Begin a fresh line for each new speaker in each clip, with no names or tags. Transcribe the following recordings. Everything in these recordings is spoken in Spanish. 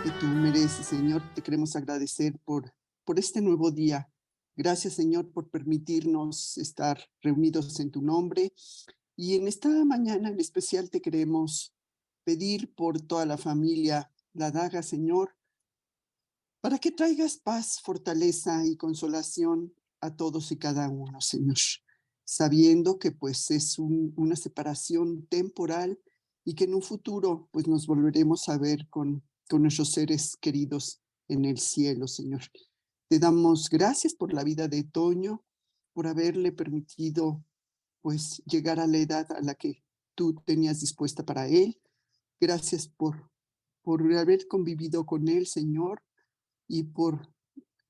que tú mereces, Señor. Te queremos agradecer por este nuevo día. Gracias, Señor, por permitirnos estar reunidos en tu nombre. Y en esta mañana en especial te queremos pedir por toda la familia La Daga, Señor, para que traigas paz, fortaleza y consolación a todos y cada uno, Señor, sabiendo que pues es una separación temporal y que en un futuro pues nos volveremos a ver con nuestros seres queridos en el cielo, Señor. Te damos gracias por la vida de Toño, por haberle permitido pues llegar a la edad a la que tú tenías dispuesta para él. Gracias por haber convivido con él, Señor, y por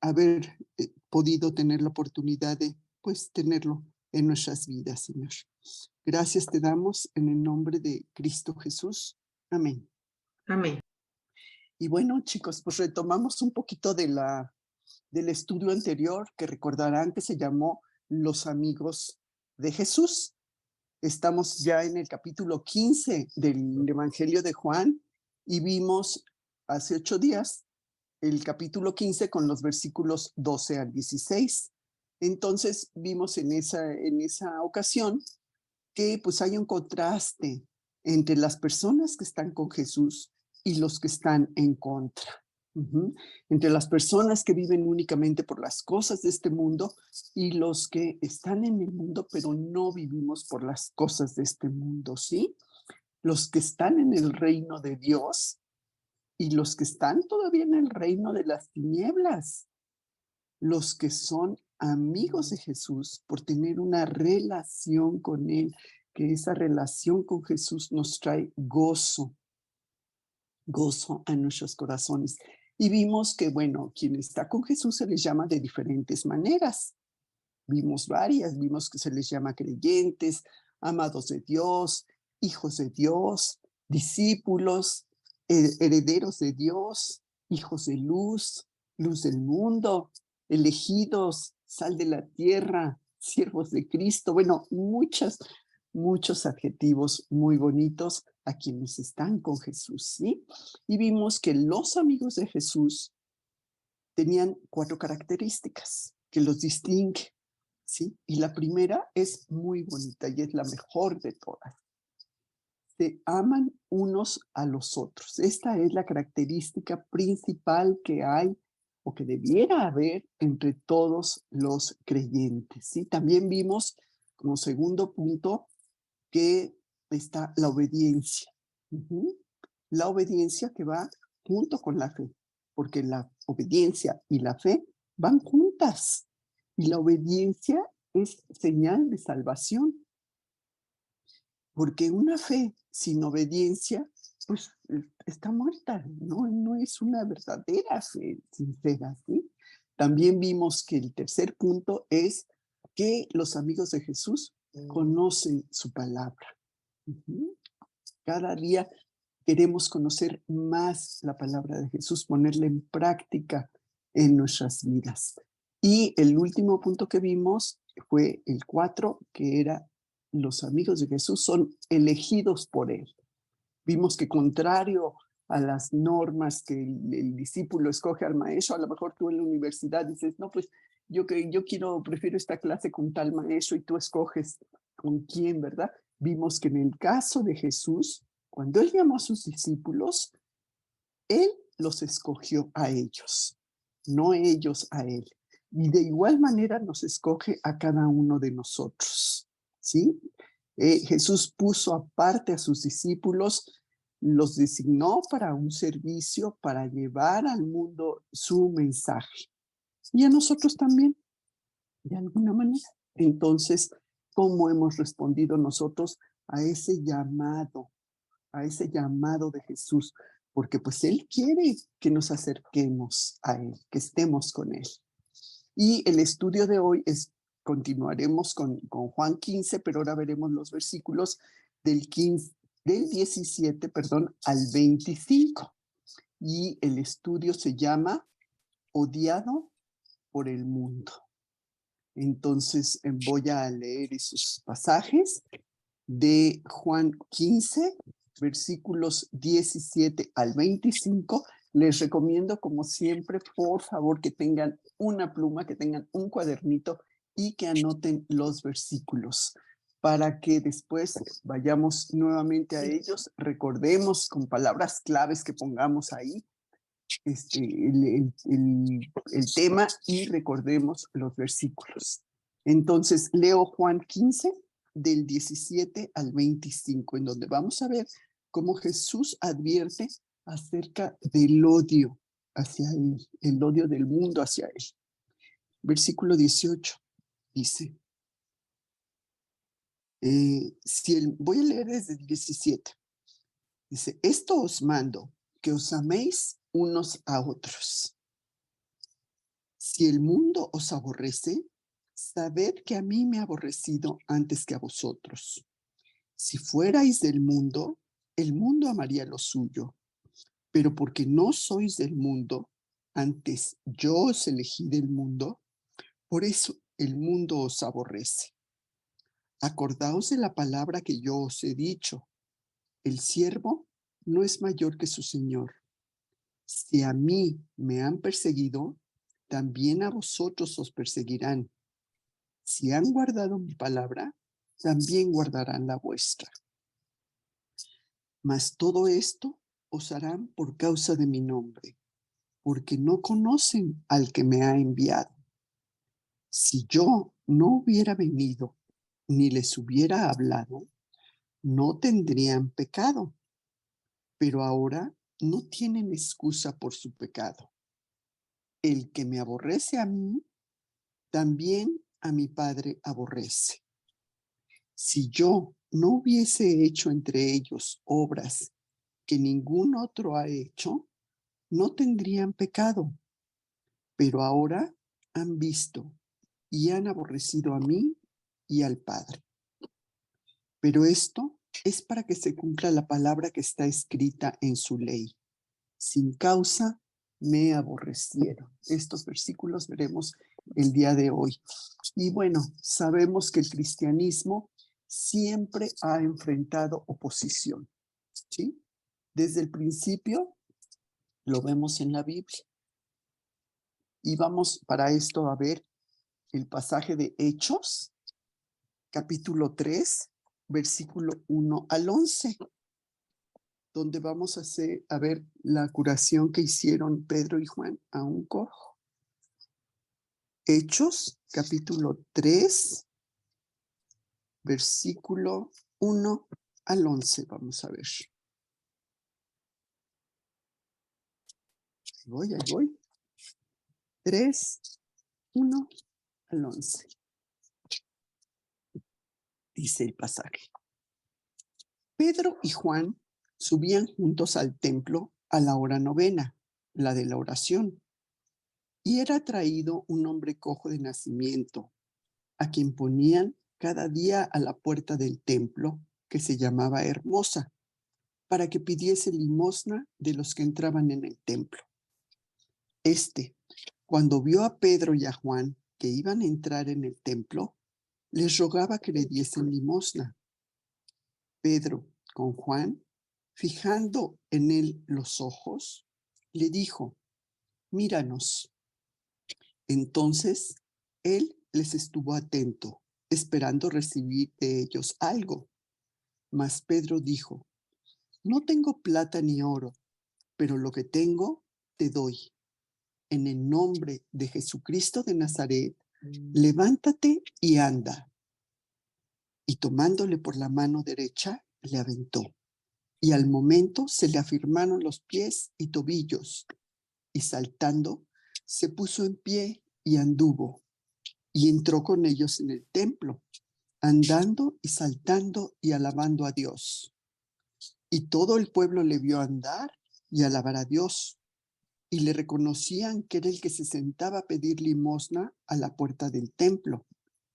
haber podido tener la oportunidad de, pues, tenerlo en nuestras vidas, Señor. Gracias te damos en el nombre de Cristo Jesús. Amén.
Amén.
Y bueno, chicos, pues retomamos un poquito del estudio anterior que recordarán que se llamó Los Amigos de Jesús. Estamos ya en el capítulo 15 del Evangelio de Juan y vimos hace 8 días el capítulo 15 con los versículos 12 al 16. Entonces vimos en esa ocasión que pues hay un contraste entre las personas que están con Jesús y los que están en contra. Entre las personas que viven únicamente por las cosas de este mundo y los que están en el mundo pero no vivimos por las cosas de este mundo, ¿sí? Los que están en el reino de Dios y los que están todavía en el reino de las tinieblas, los que son amigos de Jesús por tener una relación con Él, que esa relación con Jesús nos trae gozo a nuestros corazones. Y vimos que, bueno, quien está con Jesús se les llama de diferentes maneras. Vimos varias, vimos que se les llama creyentes, amados de Dios, hijos de Dios, discípulos, herederos de Dios, hijos de luz, luz del mundo, elegidos, sal de la tierra, siervos de Cristo. Bueno, muchos adjetivos muy bonitos a quienes están con Jesús, ¿sí? Y vimos que los amigos de Jesús tenían 4 características que los distinguen, ¿sí? Y la primera es muy bonita y es la mejor de todas. Se aman unos a los otros. Esta es la característica principal que hay o que debiera haber entre todos los creyentes, ¿sí? También vimos como segundo punto que está la obediencia. La obediencia que va junto con la fe, porque la obediencia y la fe van juntas. Y la obediencia es señal de salvación, porque una fe sin obediencia, pues está muerta, no es una verdadera fe sincera, ¿sí? También vimos que el tercer punto es que los amigos de Jesús conocen su palabra. Cada día queremos conocer más la palabra de Jesús, ponerla en práctica en nuestras vidas. Y el último punto que vimos fue el 4, que era los amigos de Jesús son elegidos por Él. Vimos que contrario a las normas que el discípulo escoge al maestro, a lo mejor tú en la universidad dices, no, pues yo prefiero esta clase con tal maestro y tú escoges con quién, ¿verdad? Vimos que en el caso de Jesús, cuando Él llamó a sus discípulos, Él los escogió a ellos, no ellos a Él. Y de igual manera nos escoge a cada uno de nosotros, ¿sí? Jesús puso aparte a sus discípulos, los designó para un servicio, para llevar al mundo su mensaje. Y a nosotros también, de alguna manera. Entonces, ¿cómo hemos respondido nosotros a ese llamado de Jesús? Porque pues Él quiere que nos acerquemos a Él, que estemos con Él. Y el estudio de hoy continuaremos con Juan 15, pero ahora veremos los versículos del 17, al 25. Y el estudio se llama Odiado por el mundo. Entonces voy a leer esos pasajes de Juan 15, versículos 17 al 25, Les recomiendo, como siempre, por favor, que tengan una pluma, que tengan un cuadernito y que anoten los versículos para que después vayamos nuevamente a ellos, recordemos con palabras claves que pongamos ahí el tema y recordemos los versículos. Entonces, leo Juan 15, del 17 al 25, en donde vamos a ver cómo Jesús advierte acerca del odio hacia él, el odio del mundo hacia él. Versículo 18 dice, voy a leer desde el 17. Dice, esto os mando, que os améis unos a otros. Si el mundo os aborrece, sabed que a mí me ha aborrecido antes que a vosotros. Si fuerais del mundo, el mundo amaría lo suyo. Pero porque no sois del mundo, antes yo os elegí del mundo, por eso el mundo os aborrece. Acordaos de la palabra que yo os he dicho. El siervo no es mayor que su señor. Si a mí me han perseguido, también a vosotros os perseguirán. Si han guardado mi palabra, también guardarán la vuestra. Mas todo esto os harán por causa de mi nombre, porque no conocen al que me ha enviado. Si yo no hubiera venido ni les hubiera hablado, no tendrían pecado, pero ahora no tienen excusa por su pecado. El que me aborrece a mí, también a mi Padre aborrece. Si yo no hubiese hecho entre ellos obras que ningún otro ha hecho, no tendrían pecado. Pero ahora han visto y han aborrecido a mí y al Padre. Pero esto es para que se cumpla la palabra que está escrita en su ley. Sin causa me aborrecieron. Estos versículos veremos el día de hoy. Y bueno, sabemos que el cristianismo siempre ha enfrentado oposición, ¿sí? Desde el principio lo vemos en la Biblia. Y vamos para esto a ver el pasaje de Hechos, capítulo 3, versículo 1 al 11, donde vamos a ver la curación que hicieron Pedro y Juan a un cojo. Hechos, capítulo 3, versículo 1 al 11, vamos a ver. Ahí voy. 3, 1 al 11. Dice el pasaje. Pedro y Juan subían juntos al templo a la hora novena, la de la oración, y era traído un hombre cojo de nacimiento, a quien ponían cada día a la puerta del templo, que se llamaba Hermosa, para que pidiese limosna de los que entraban en el templo. Cuando vio a Pedro y a Juan que iban a entrar en el templo, les rogaba que le diesen limosna. Pedro, con Juan, fijando en él los ojos, le dijo, míranos. Entonces, él les estuvo atento, esperando recibir de ellos algo. Mas Pedro dijo, no tengo plata ni oro, pero lo que tengo te doy. En el nombre de Jesucristo de Nazaret, levántate y anda. Y tomándole por la mano derecha, le aventó. Y al momento se le afirmaron los pies y tobillos. Y saltando, se puso en pie y anduvo. Y entró con ellos en el templo, andando y saltando y alabando a Dios. Y todo el pueblo le vio andar y alabar a Dios. Y le reconocían que era el que se sentaba a pedir limosna a la puerta del templo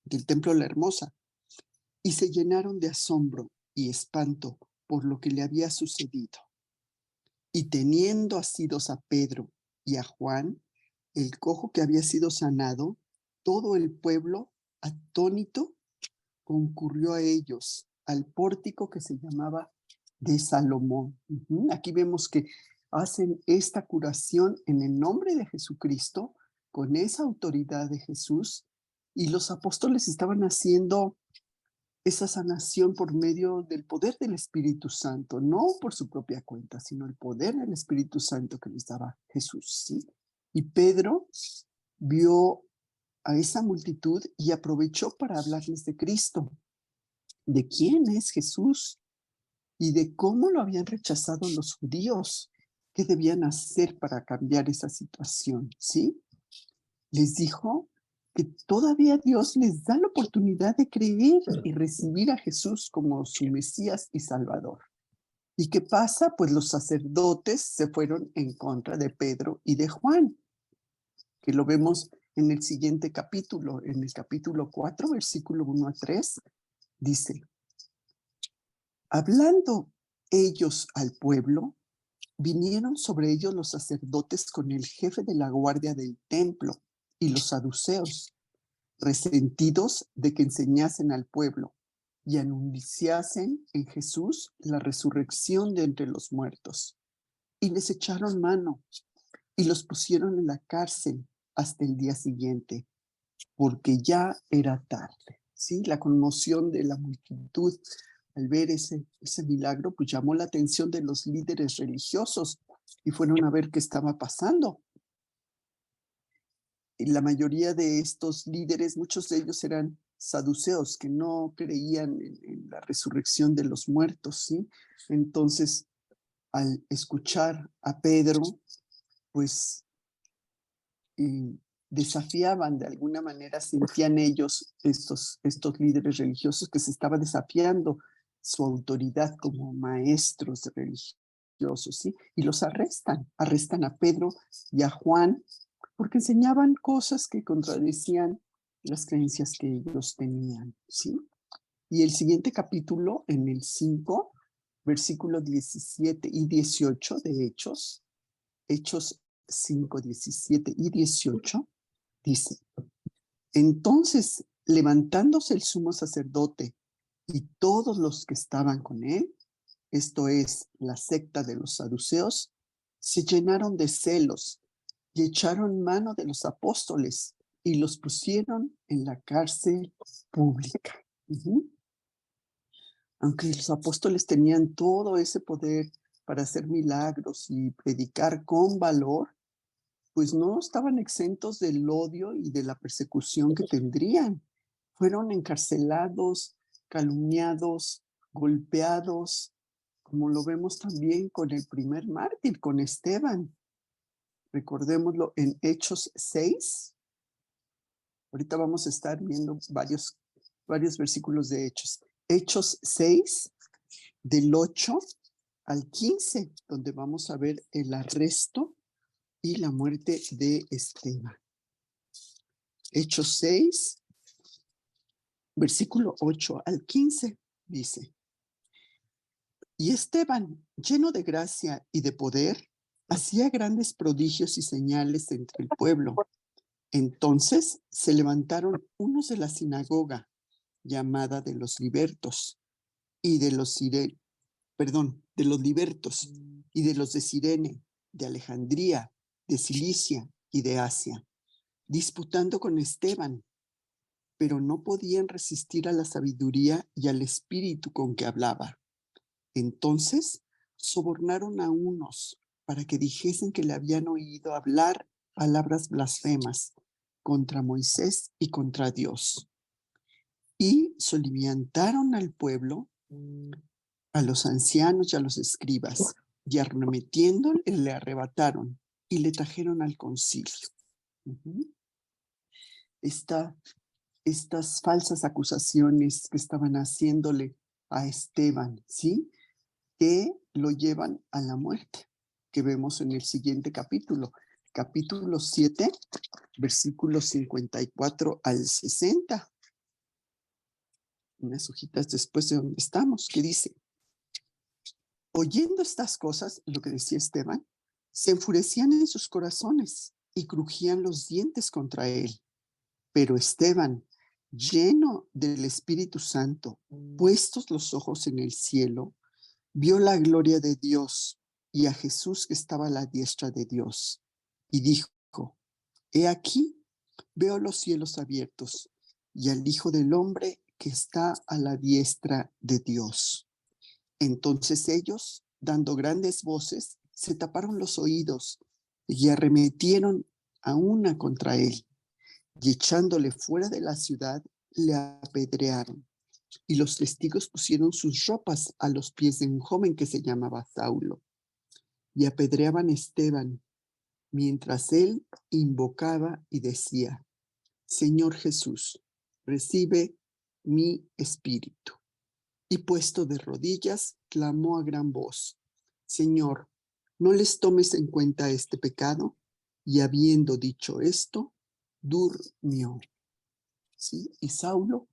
La Hermosa. Y se llenaron de asombro y espanto por lo que le había sucedido. Y teniendo asidos a Pedro y a Juan, el cojo que había sido sanado, todo el pueblo, atónito, concurrió a ellos, al pórtico que se llamaba de Salomón. Aquí vemos que hacen esta curación en el nombre de Jesucristo, con esa autoridad de Jesús, y los apóstoles estaban haciendo esa sanación por medio del poder del Espíritu Santo, no por su propia cuenta, sino el poder del Espíritu Santo que les daba Jesús, ¿sí? Y Pedro vio a esa multitud y aprovechó para hablarles de Cristo, de quién es Jesús y de cómo lo habían rechazado los judíos, qué debían hacer para cambiar esa situación, ¿sí? Les dijo que todavía Dios les da la oportunidad de creer y recibir a Jesús como su Mesías y Salvador. ¿Y qué pasa? Pues los sacerdotes se fueron en contra de Pedro y de Juan, que lo vemos en el siguiente capítulo, en el capítulo 4, versículo 1 a 3, dice: hablando ellos al pueblo, vinieron sobre ellos los sacerdotes con el jefe de la guardia del templo y los saduceos, resentidos de que enseñasen al pueblo y anunciasen en Jesús la resurrección de entre los muertos. Y les echaron mano y los pusieron en la cárcel hasta el día siguiente, porque ya era tarde. ¿Sí? La conmoción de la multitud al ver ese milagro, pues llamó la atención de los líderes religiosos y fueron a ver qué estaba pasando. Y la mayoría de estos líderes, muchos de ellos eran saduceos, que no creían en la resurrección de los muertos, ¿sí? Entonces, al escuchar a Pedro, pues desafiaban de alguna manera, sentían ellos, estos líderes religiosos, que se estaba desafiando su autoridad como maestros religiosos, ¿sí? Y los arrestan a Pedro y a Juan, porque enseñaban cosas que contradecían las creencias que ellos tenían, ¿sí? Y el siguiente capítulo, en el 5, versículos 17 y 18 de Hechos 5, 17 y 18, dice: entonces, levantándose el sumo sacerdote y todos los que estaban con él, esto es, la secta de los saduceos, se llenaron de celos y echaron mano de los apóstoles y los pusieron en la cárcel pública. Aunque los apóstoles tenían todo ese poder para hacer milagros y predicar con valor, pues no estaban exentos del odio y de la persecución que tendrían. Fueron encarcelados, calumniados, golpeados, como lo vemos también con el primer mártir, con Esteban. Recordémoslo en Hechos 6. Ahorita vamos a estar viendo varios versículos de Hechos. Hechos 6, del 8 al 15, donde vamos a ver el arresto y la muerte de Esteban. Hechos 6, versículo 8 al 15, dice: y Esteban, lleno de gracia y de poder, hacía grandes prodigios y señales entre el pueblo. Entonces se levantaron unos de la sinagoga, llamada de los libertos, y de los libertos, y de los de Cirene, de Alejandría, de Cilicia y de Asia, disputando con Esteban, pero no podían resistir a la sabiduría y al espíritu con que hablaba. Entonces sobornaron a unos para que dijesen que le habían oído hablar palabras blasfemas contra Moisés y contra Dios. Y soliviantaron al pueblo, a los ancianos y a los escribas, y arremetiéndole le arrebataron y le trajeron al concilio. Estas falsas acusaciones que estaban haciéndole a Esteban, ¿sí?, que lo llevan a la muerte, que vemos en el siguiente capítulo 7, versículos 54 al 60. Unas hojitas después de donde estamos, que dice: oyendo estas cosas, lo que decía Esteban, se enfurecían en sus corazones y crujían los dientes contra él. Pero Esteban, lleno del Espíritu Santo, puestos los ojos en el cielo, vio la gloria de Dios y a Jesús que estaba a la diestra de Dios. Y dijo, he aquí, veo los cielos abiertos y al Hijo del Hombre que está a la diestra de Dios. Entonces ellos, dando grandes voces, se taparon los oídos y arremetieron a una contra él, y echándole fuera de la ciudad, le apedrearon. Y los testigos pusieron sus ropas a los pies de un joven que se llamaba Saulo, y apedreaban a Esteban, mientras él invocaba y decía, Señor Jesús, recibe mi espíritu. Y puesto de rodillas, clamó a gran voz, Señor, no les tomes en cuenta este pecado. Y habiendo dicho esto, durmió. ¿Sí? Y Saulo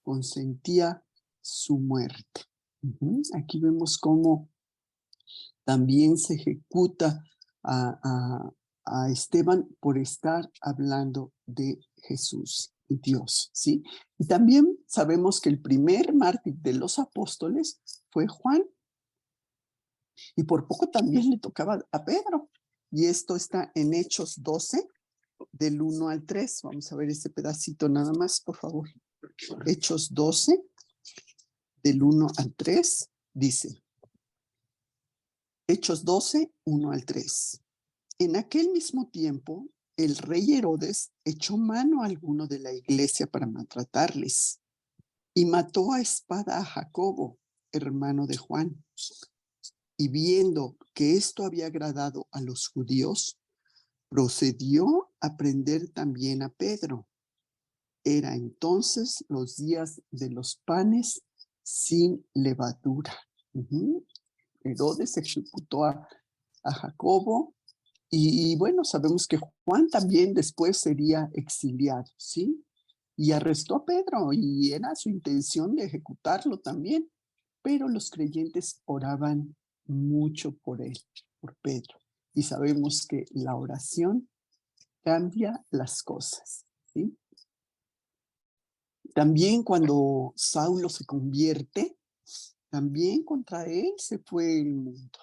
consentía su muerte. Aquí vemos cómo también se ejecuta a Esteban por estar hablando de Jesús, Dios, ¿sí? Y también sabemos que el primer mártir de los apóstoles fue Juan, y por poco también le tocaba a Pedro. Y esto está en Hechos 12, del 1 al 3. Vamos a ver ese pedacito nada más, por favor. Hechos 12, del 1 al 3, dice. Hechos 12, 1 al 3. En aquel mismo tiempo, el rey Herodes echó mano a alguno de la iglesia para maltratarles y mató a espada a Jacobo, hermano de Juan. Y viendo que esto había agradado a los judíos, procedió a prender también a Pedro. Era entonces los días de los panes sin levadura. Herodes ejecutó a Jacobo. Y bueno, sabemos que Juan también después sería exiliado, ¿sí? Y arrestó a Pedro y era su intención de ejecutarlo también, pero los creyentes oraban mucho por él, por Pedro. Y sabemos que la oración cambia las cosas, ¿sí? También cuando Saulo se convierte, también contra él se fue el mundo,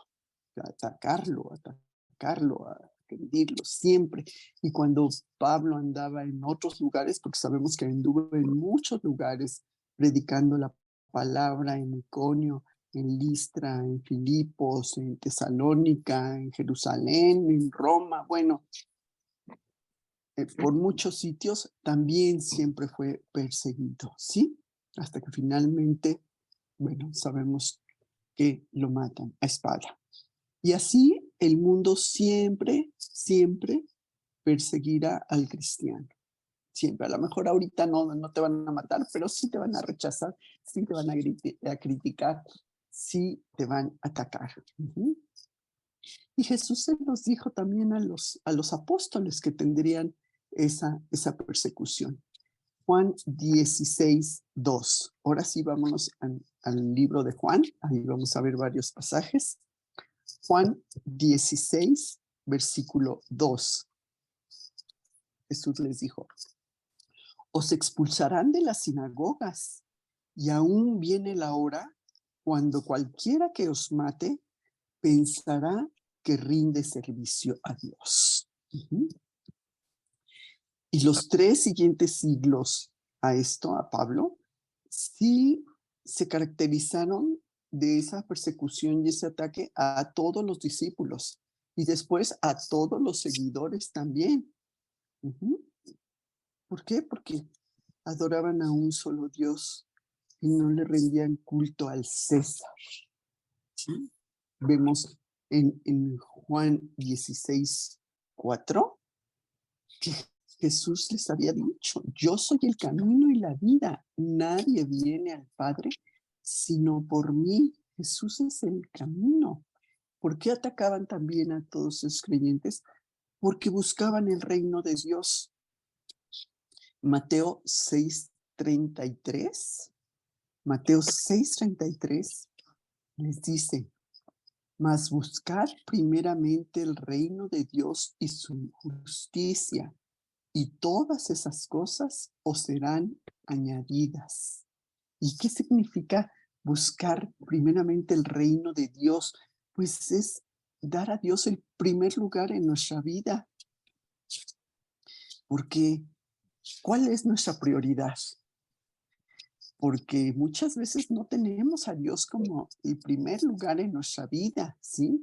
a atacarlo, a agredirlo siempre. Y cuando Pablo andaba en otros lugares, porque sabemos que anduvo en muchos lugares predicando la palabra en Iconio, en Listra, en Filipos, en Tesalónica, en Jerusalén, en Roma, bueno, por muchos sitios también siempre fue perseguido, ¿sí? Hasta que finalmente, bueno, sabemos que lo matan a espada. Y así el mundo siempre, siempre perseguirá al cristiano. Siempre. A lo mejor ahorita no te van a matar, pero sí te van a rechazar, sí te van a criticar, sí te van a atacar. Y Jesús se los dijo también a los apóstoles que tendrían esa persecución. Juan 16, 2. Ahora sí vámonos al libro de Juan. Ahí vamos a ver varios pasajes. Juan 16, versículo 2. Jesús les dijo, os expulsarán de las sinagogas, y aún viene la hora cuando cualquiera que os mate pensará que rinde servicio a Dios. Y los 3 siguientes siglos a esto, a Pablo, sí se caracterizaron de esa persecución y ese ataque a todos los discípulos y después a todos los seguidores también. ¿Por qué? Porque adoraban a un solo Dios y no le rendían culto al César. ¿Sí? Vemos en Juan 16, 4, que Jesús les había dicho, yo soy el camino y la vida. Nadie viene al Padre sino por mí. Jesús es el camino. ¿Por qué atacaban también a todos los creyentes? Porque buscaban el reino de Dios. Mateo 6:33. Mateo 6:33 les dice, mas buscad primeramente el reino de Dios y su justicia, y todas esas cosas os serán añadidas. ¿Y qué significa buscar primeramente el reino de Dios? Pues es dar a Dios el primer lugar en nuestra vida, porque ¿cuál es nuestra prioridad? Porque muchas veces no tenemos a Dios como el primer lugar en nuestra vida, ¿sí?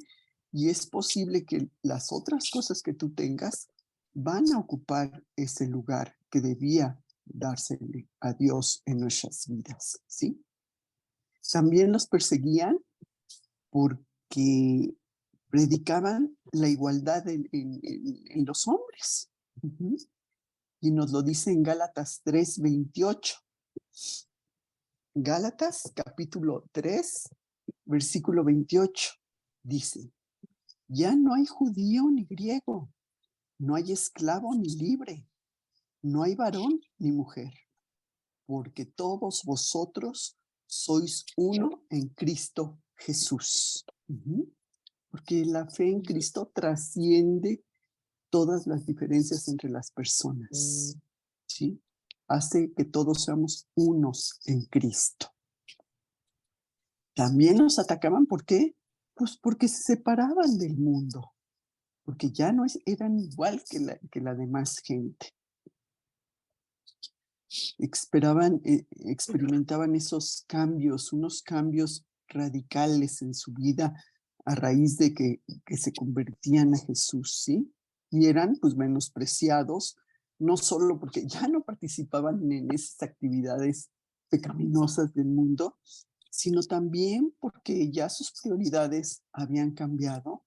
Y es posible que las otras cosas que tú tengas van a ocupar ese lugar que debía dársele a Dios en nuestras vidas, ¿sí? También los perseguían porque predicaban la igualdad en los hombres. Ujú. Y nos lo dice en Gálatas 3:28. Gálatas capítulo 3, versículo 28. Dice, ya no hay judío ni griego, no hay esclavo ni libre, no hay varón ni mujer, porque todos vosotros sois uno en Cristo Jesús. Ujú. Porque la fe en Cristo trasciende todas las diferencias entre las personas, ¿sí? Hace que todos seamos unos en Cristo. También nos atacaban, ¿por qué? Pues porque se separaban del mundo, porque ya no eran igual que la demás gente. Experimentaban esos cambios, unos cambios radicales en su vida a raíz de que se convertían a Jesús, ¿sí? Y eran pues menospreciados, no solo porque ya no participaban en esas actividades pecaminosas del mundo, sino también porque ya sus prioridades habían cambiado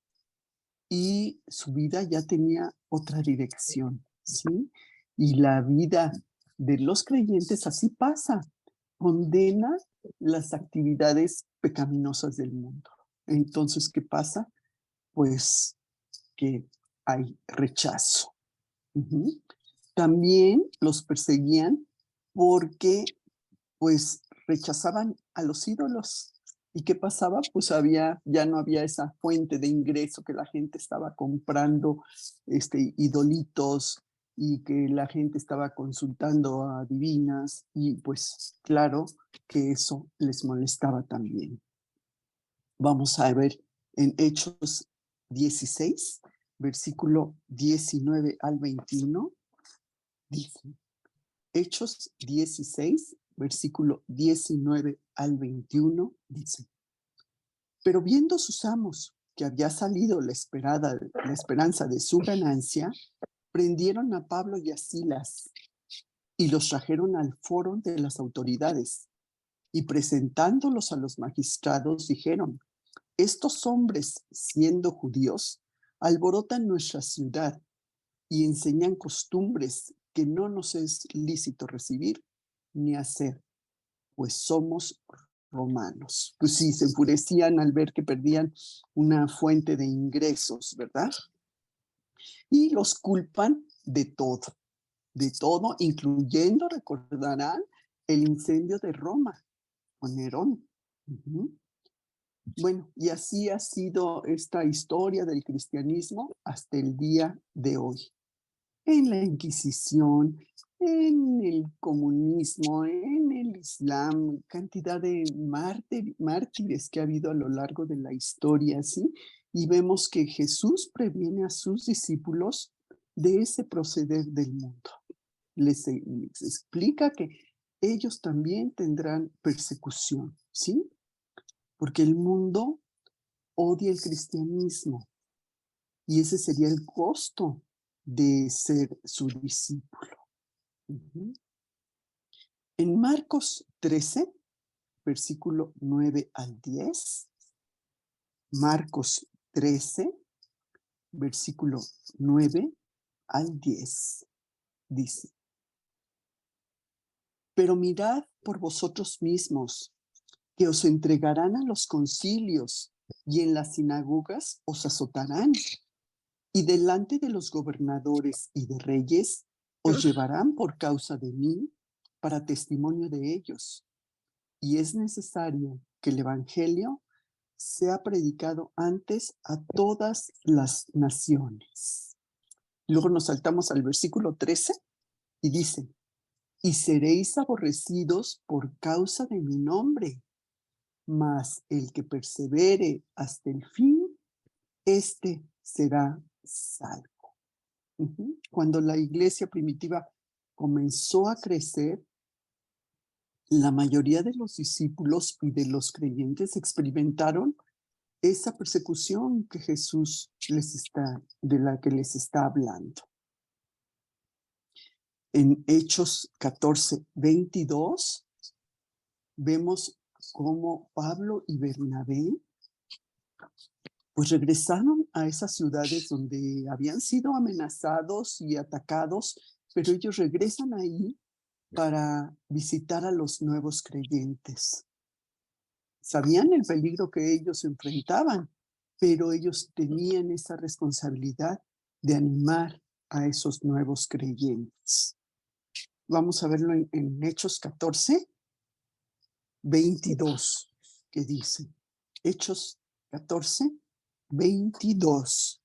y su vida ya tenía otra dirección, ¿sí? Y la vida de los creyentes así pasa, condena las actividades pecaminosas del mundo. Entonces, ¿qué pasa? Pues que hay rechazo. Ujú. También los perseguían porque pues rechazaban a los ídolos. ¿Y qué pasaba? Pues ya no había esa fuente de ingreso que la gente estaba comprando idolitos y que la gente estaba consultando a divinas y pues claro que eso les molestaba también. Vamos a ver en Hechos 16, versículo 19 al 21, dice, Hechos 16, versículo 19 al 21, dice, pero viendo sus amos que había salido la esperanza de su ganancia, prendieron a Pablo y a Silas y los trajeron al foro de las autoridades y presentándolos a los magistrados dijeron, estos hombres, siendo judíos, alborotan nuestra ciudad y enseñan costumbres que no nos es lícito recibir ni hacer, pues somos romanos. Pues sí, se enfurecían al ver que perdían una fuente de ingresos, ¿verdad? Y los culpan de todo, incluyendo, recordarán, el incendio de Roma con Nerón. Uh-huh. Bueno, y así ha sido esta historia del cristianismo hasta el día de hoy. En la Inquisición, en el comunismo, en el Islam, cantidad de mártires que ha habido a lo largo de la historia, ¿sí? Y vemos que Jesús previene a sus discípulos de ese proceder del mundo. Les explica que ellos también tendrán persecución, ¿sí? Porque el mundo odia el cristianismo y ese sería el costo de ser su discípulo. Uh-huh. En Marcos 13, versículo 9 al 10, Marcos 13, versículo 9 al 10, dice, pero mirad por vosotros mismos, que os entregarán a los concilios y en las sinagogas os azotarán, y delante de los gobernadores y de reyes os llevarán por causa de mí para testimonio de ellos. Y es necesario que el evangelio sea predicado antes a todas las naciones. Luego nos saltamos al versículo 13 y dice, y seréis aborrecidos por causa de mi nombre, mas el que persevere hasta el fin, este será salvo. Cuando la iglesia primitiva comenzó a crecer, la mayoría de los discípulos y de los creyentes experimentaron esa persecución que Jesús de la que les está hablando. En Hechos 14:22 vemos cómo Pablo y Bernabé pues regresaron a esas ciudades donde habían sido amenazados y atacados, pero ellos regresan ahí para visitar a los nuevos creyentes. Sabían el peligro que ellos enfrentaban, pero ellos tenían esa responsabilidad de animar a esos nuevos creyentes. Vamos a verlo en Hechos 14:22, que dice, Hechos 14:22.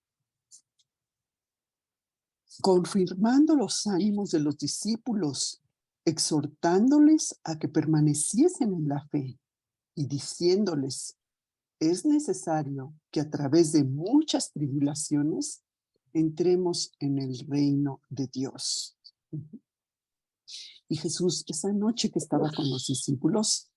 Confirmando los ánimos de los discípulos, exhortándoles a que permaneciesen en la fe y diciéndoles, es necesario que a través de muchas tribulaciones entremos en el reino de Dios. Y Jesús, esa noche que estaba con los discípulos,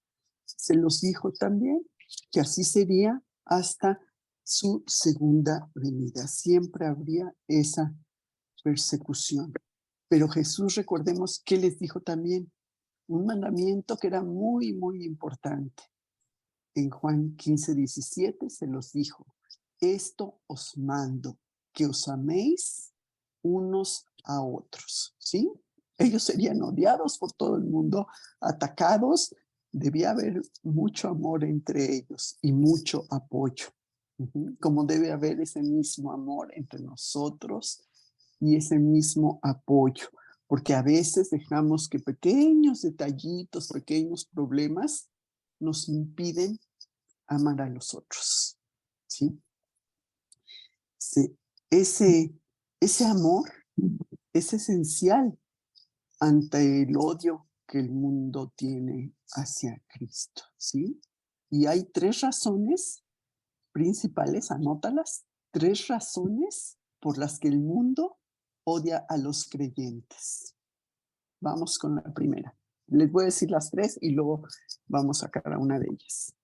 se los dijo también que así sería hasta su segunda venida. Siempre habría esa persecución. Pero Jesús, recordemos que les dijo también un mandamiento que era muy, muy importante. En Juan 15:17 se los dijo, esto os mando, que os améis unos a otros, ¿sí? Ellos serían odiados por todo el mundo, atacados, debía haber mucho amor entre ellos y mucho apoyo, como debe haber ese mismo amor entre nosotros y ese mismo apoyo, porque a veces dejamos que pequeños detallitos, pequeños problemas nos impiden amar a los otros, ¿sí? Sí, ese amor es esencial ante el odio que el mundo tiene hacia Cristo, ¿sí? Y hay 3 razones principales, anótalas, 3 razones por las que el mundo odia a los creyentes. Vamos con la primera. Les voy a decir las 3 y luego vamos a cada una de ellas.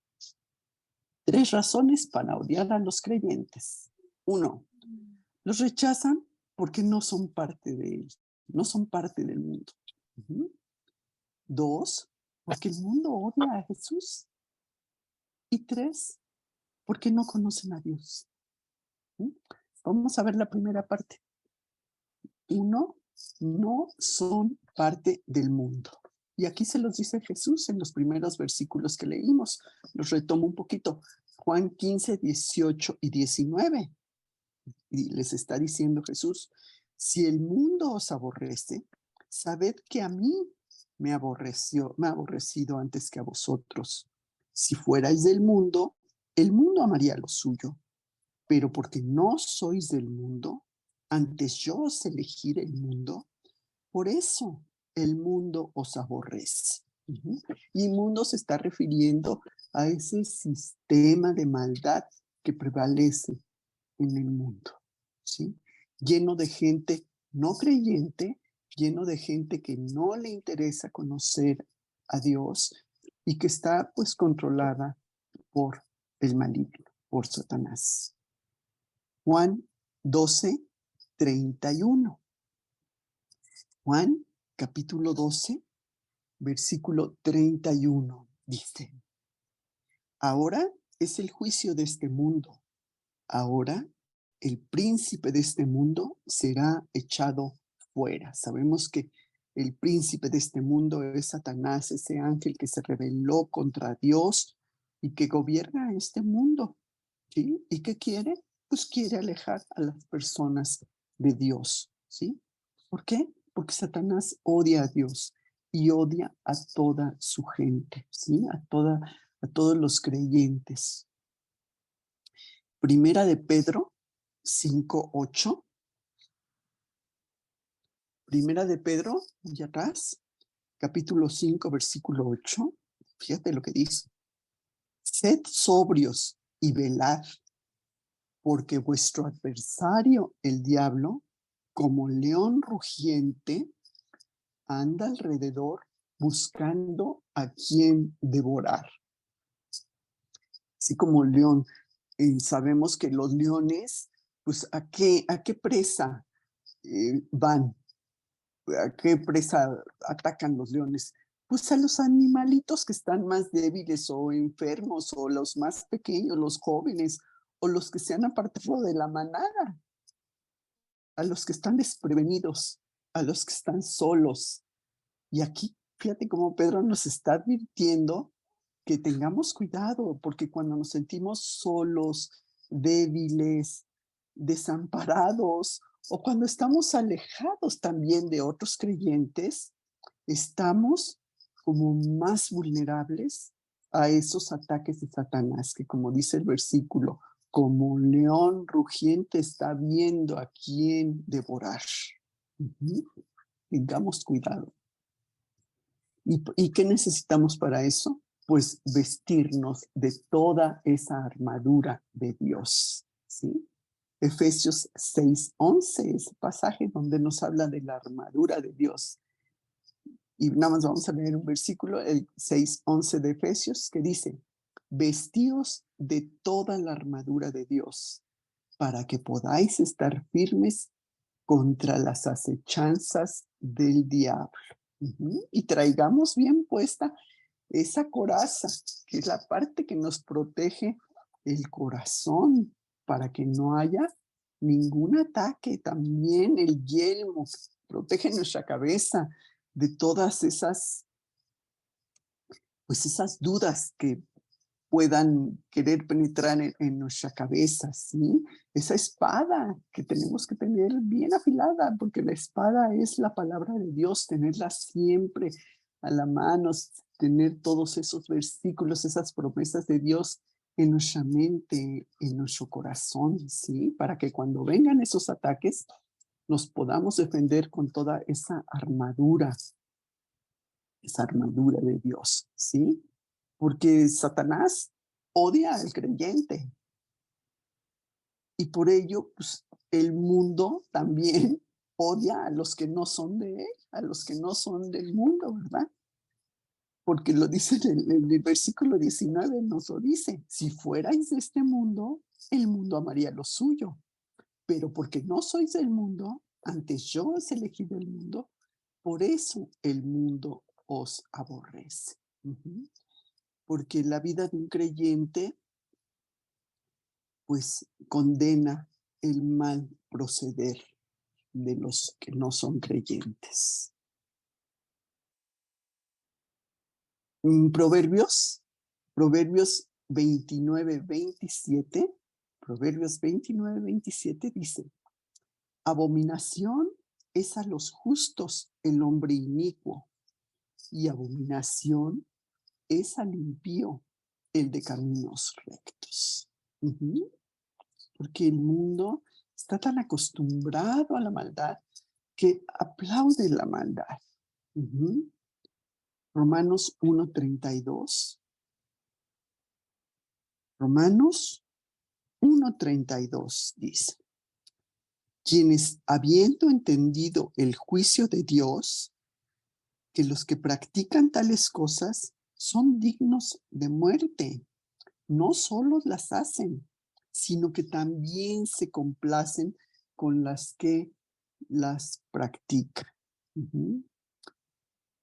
3 razones para odiar a los creyentes. 1, los rechazan porque no son parte de él, no son parte del mundo. 2, porque el mundo odia a Jesús. Y 3, porque no conocen a Dios. Vamos a ver la primera parte. 1, no son parte del mundo. Y aquí se los dice Jesús en los primeros versículos que leímos. Los retomo un poquito. Juan 15:18 y 19. Y les está diciendo Jesús, si el mundo os aborrece, sabed que a mí me ha aborrecido antes que a vosotros. Si fuerais del mundo, el mundo amaría lo suyo. Pero porque no sois del mundo, antes yo os elegí del mundo, por eso el mundo os aborrece. Y mundo se está refiriendo a ese sistema de maldad que prevalece en el mundo, ¿sí? Lleno de gente no creyente, lleno de gente que no le interesa conocer a Dios y que está pues controlada por el maligno, por Satanás. Juan 12:31. Juan capítulo 12, versículo 31 dice, ahora es el juicio de este mundo. Ahora el príncipe de este mundo será echado fuera. Sabemos que el príncipe de este mundo es Satanás, ese ángel que se rebeló contra Dios y que gobierna este mundo, ¿sí? ¿Y qué quiere? Pues quiere alejar a las personas de Dios, ¿sí? ¿Por qué? Porque Satanás odia a Dios y odia a toda su gente, ¿sí? A todos los creyentes. Primera de Pedro 5:8. Primera de Pedro, allá atrás, capítulo 5, versículo 8. Fíjate lo que dice. Sed sobrios y velad, porque vuestro adversario, el diablo, como león rugiente, anda alrededor buscando a quien devorar. Así como león, sabemos que los leones, pues, a qué presa van? ¿A qué presa atacan los leones? Pues a los animalitos que están más débiles o enfermos, o los más pequeños, los jóvenes, o los que se han apartado de la manada, a los que están desprevenidos, a los que están solos. Y aquí, fíjate cómo Pedro nos está advirtiendo que tengamos cuidado, porque cuando nos sentimos solos, débiles, desamparados, o cuando estamos alejados también de otros creyentes, estamos como más vulnerables a esos ataques de Satanás, que como dice el versículo, como león rugiente está viendo a quién devorar. Ujú. Tengamos cuidado. ¿Y qué necesitamos para eso? Pues vestirnos de toda esa armadura de Dios, ¿sí? Efesios 6:11, ese pasaje donde nos habla de la armadura de Dios. Y nada más vamos a leer un versículo, el 6:11 de Efesios, que dice, vestíos de toda la armadura de Dios, para que podáis estar firmes contra las acechanzas del diablo. Y traigamos bien puesta esa coraza, que es la parte que nos protege el corazón, para que no haya ningún ataque. También el yelmo protege nuestra cabeza de todas esas, pues esas dudas que puedan querer penetrar en nuestra cabeza, ¿sí? Esa espada que tenemos que tener bien afilada, porque la espada es la palabra de Dios, tenerla siempre a la mano, tener todos esos versículos, esas promesas de Dios en nuestra mente, en nuestro corazón, ¿sí? Para que cuando vengan esos ataques nos podamos defender con toda esa armadura de Dios, ¿sí? Porque Satanás odia al creyente y por ello, pues, el mundo también odia a los que no son de él, a los que no son del mundo, ¿verdad? Porque lo dice en el versículo 19, nos lo dice, si fuerais de este mundo, el mundo amaría lo suyo, pero porque no sois del mundo, antes yo os he elegido el mundo, por eso el mundo os aborrece. Porque la vida de un creyente, pues, condena el mal proceder de los que no son creyentes. Proverbios 29:27, Proverbios 29:27 dice, abominación es a los justos el hombre inicuo, y abominación es al impío el de caminos rectos. Porque el mundo está tan acostumbrado a la maldad que aplaude la maldad. Romanos 1:32. Romanos 1:32 dice, quienes habiendo entendido el juicio de Dios, que los que practican tales cosas son dignos de muerte, no solo las hacen, sino que también se complacen con las que las practican.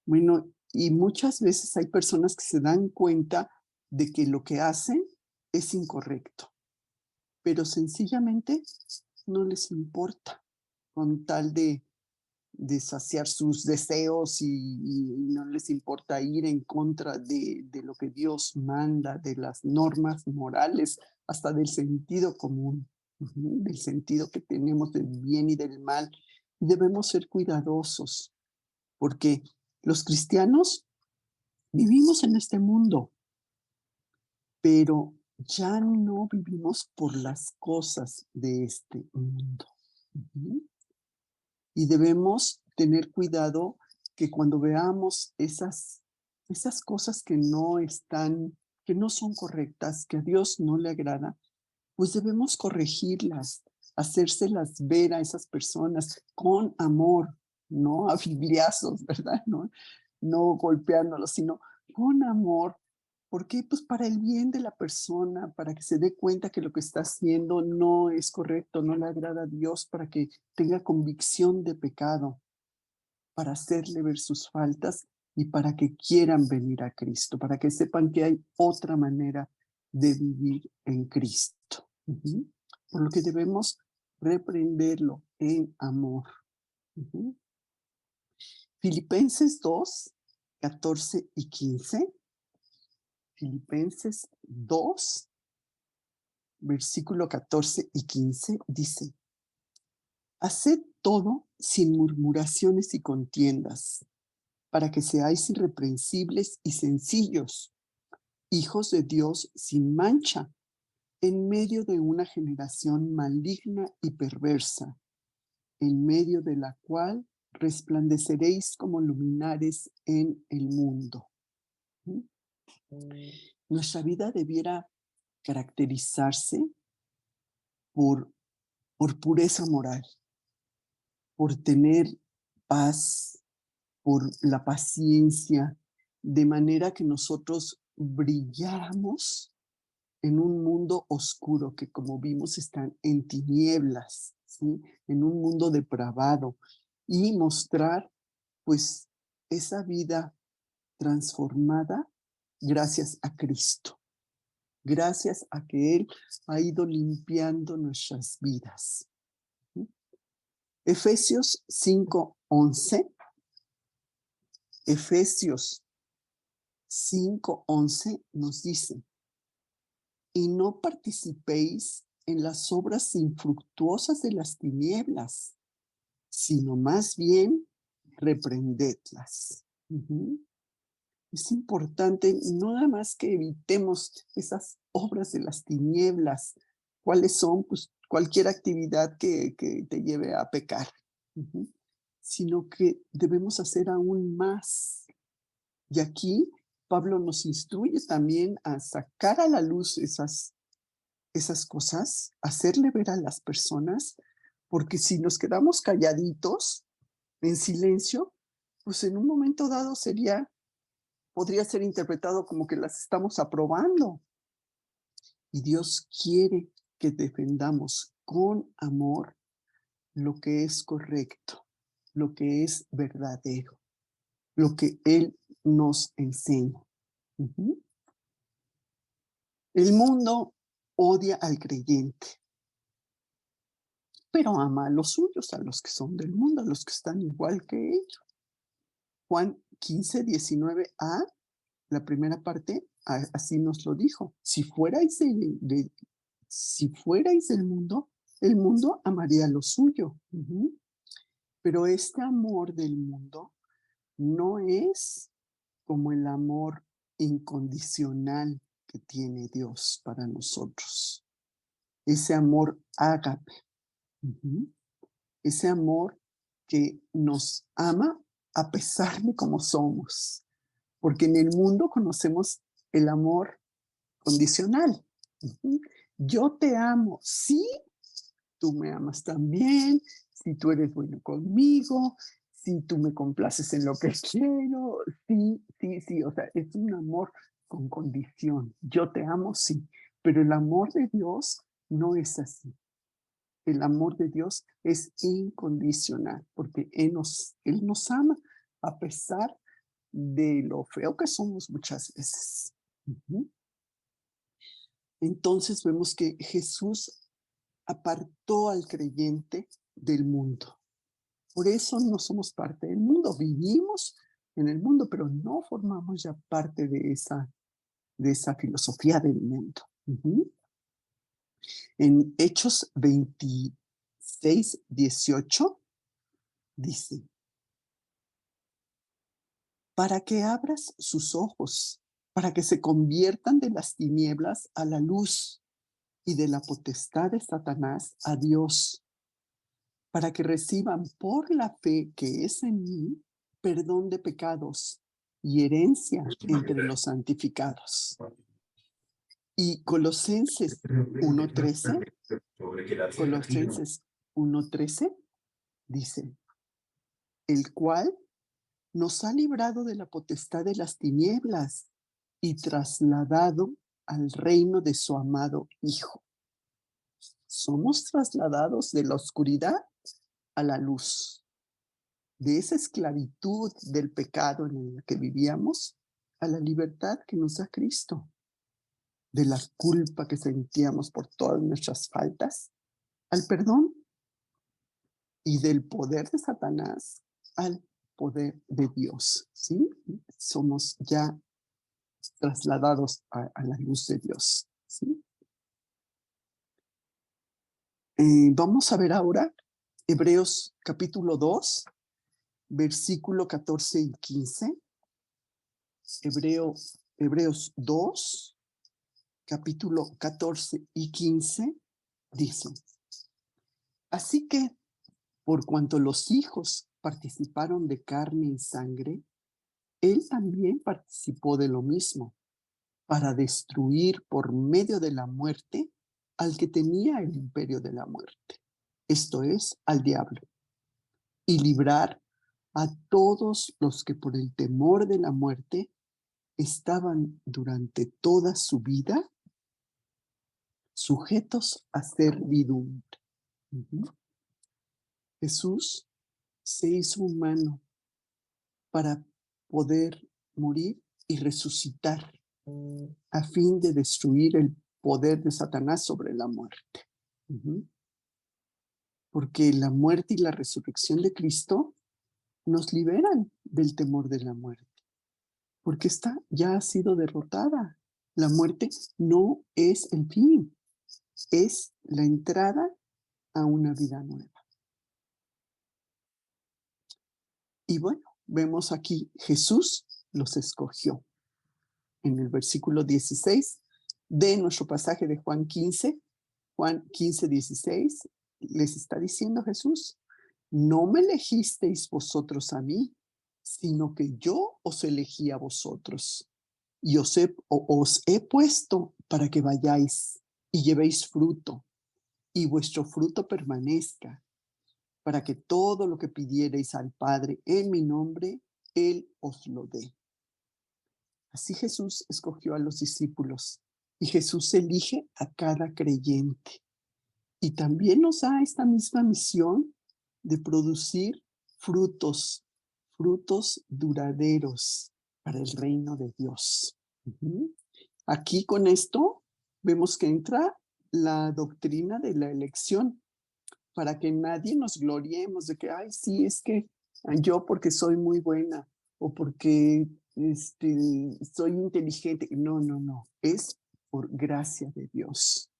Bueno, y muchas veces hay personas que se dan cuenta de que lo que hacen es incorrecto, pero sencillamente no les importa, con tal de saciar sus deseos y no les importa ir en contra de lo que Dios manda, de las normas morales, hasta del sentido común, del sentido que tenemos del bien y del mal. Debemos ser cuidadosos, porque los cristianos vivimos en este mundo, pero ya no vivimos por las cosas de este mundo. Y debemos tener cuidado que cuando veamos esas cosas que no son correctas, que a Dios no le agrada, pues debemos corregirlas, hacérselas ver a esas personas con amor, no a bibliazos, ¿verdad? No golpeándolos, sino con amor. ¿Por qué? Pues para el bien de la persona, para que se dé cuenta que lo que está haciendo no es correcto, no le agrada a Dios, para que tenga convicción de pecado, para hacerle ver sus faltas y para que quieran venir a Cristo, para que sepan que hay otra manera de vivir en Cristo. Ujú. Por lo que debemos reprenderlo en amor. Ujú. Filipenses 2, 14 y 15. Filipenses 2, versículo 14 y 15 dice: haced todo sin murmuraciones y contiendas, para que seáis irreprensibles y sencillos, hijos de Dios sin mancha, en medio de una generación maligna y perversa, en medio de la cual resplandeceréis como luminares en el mundo. ¿Mm? Nuestra vida debiera caracterizarse por, por pureza moral, por tener paz, por la paciencia, de manera que nosotros brilláramos en un mundo oscuro que, como vimos, están en tinieblas, ¿sí? En un mundo depravado, y mostrar pues esa vida transformada gracias a Cristo, gracias a que Él ha ido limpiando nuestras vidas. ¿Sí? Efesios 5:11. Efesios 5:11 nos dice: y no participéis en las obras infructuosas de las tinieblas, sino más bien reprendedlas. Ujú. Es importante no nada más que evitemos esas obras de las tinieblas. ¿Cuáles son? Pues cualquier actividad que te lleve a pecar. Ujú. Sino que debemos hacer aún más. Y aquí Pablo nos instruye también a sacar a la luz esas cosas, hacerle ver a las personas, porque si nos quedamos calladitos, en silencio, pues en un momento dado podría ser interpretado como que las estamos aprobando. Y Dios quiere que defendamos con amor lo que es correcto, lo que es verdadero, lo que Él nos enseña. Ujú. El mundo odia al creyente, pero ama a los suyos, a los que son del mundo, a los que están igual que ellos. Juan 15:19a, la primera parte, así nos lo dijo: si fuerais si fuerais del mundo, el mundo amaría lo suyo. Ujú. Pero este amor del mundo no es como el amor incondicional que tiene Dios para nosotros. Ese amor ágape. Ujú. Ese amor que nos ama a pesar de cómo somos. Porque en el mundo conocemos el amor condicional. Ujú. Yo te amo, sí, tú me amas también, si tú eres bueno conmigo, si tú me complaces en lo que quiero, sí, sí, sí, o sea, es un amor con condición. Yo te amo, sí, pero el amor de Dios no es así. El amor de Dios es incondicional, porque Él nos ama a pesar de lo feo que somos muchas veces. Ujú. Entonces vemos que Jesús apartó al creyente del mundo. Por eso no somos parte del mundo. Vivimos en el mundo, pero no formamos ya parte de esa filosofía del mundo. Ujú. En Hechos 26:18 dice: para que abras sus ojos, para que se conviertan de las tinieblas a la luz y de la potestad de Satanás a Dios, para que reciban por la fe que es en mí perdón de pecados y herencia entre los santificados. Y Colosenses 1:13, Colosenses 1:13 dice, el cual nos ha librado de la potestad de las tinieblas y trasladado al reino de su amado Hijo. Somos trasladados de la oscuridad a la luz, de esa esclavitud del pecado en la que vivíamos, a la libertad que nos da Cristo, de la culpa que sentíamos por todas nuestras faltas, al perdón, y del poder de Satanás al poder de Dios, ¿sí? Somos ya trasladados a la luz de Dios, ¿sí? Vamos a ver ahora Hebreos capítulo 2, versículo 14 y 15. Hebreos 2, capítulo 14 y 15, dice, así que, por cuanto los hijos participaron de carne y sangre, él también participó de lo mismo, para destruir por medio de la muerte al que tenía el imperio de la muerte, esto es, al diablo, y librar a todos los que por el temor de la muerte estaban durante toda su vida sujetos a servidumbre. Jesús se hizo humano para poder morir y resucitar a fin de destruir el poder de Satanás sobre la muerte. Porque la muerte y la resurrección de Cristo nos liberan del temor de la muerte, porque esta ya ha sido derrotada. La muerte no es el fin, es la entrada a una vida nueva. Y bueno, vemos aquí, Jesús los escogió. En el versículo 16 de nuestro pasaje de Juan 15, 16, les está diciendo Jesús, no me elegisteis vosotros a mí, sino que yo os elegí a vosotros. Y os he puesto para que vayáis y llevéis fruto, y vuestro fruto permanezca, para que todo lo que pidiereis al Padre en mi nombre, Él os lo dé. Así Jesús escogió a los discípulos, y Jesús elige a cada creyente. Y también nos da esta misma misión de producir frutos duraderos para el reino de Dios. Aquí con esto vemos que entra la doctrina de la elección, para que nadie nos gloriemos de que, ay, sí, es que yo porque soy muy buena o porque soy inteligente. No, no, no, es por gracia de Dios.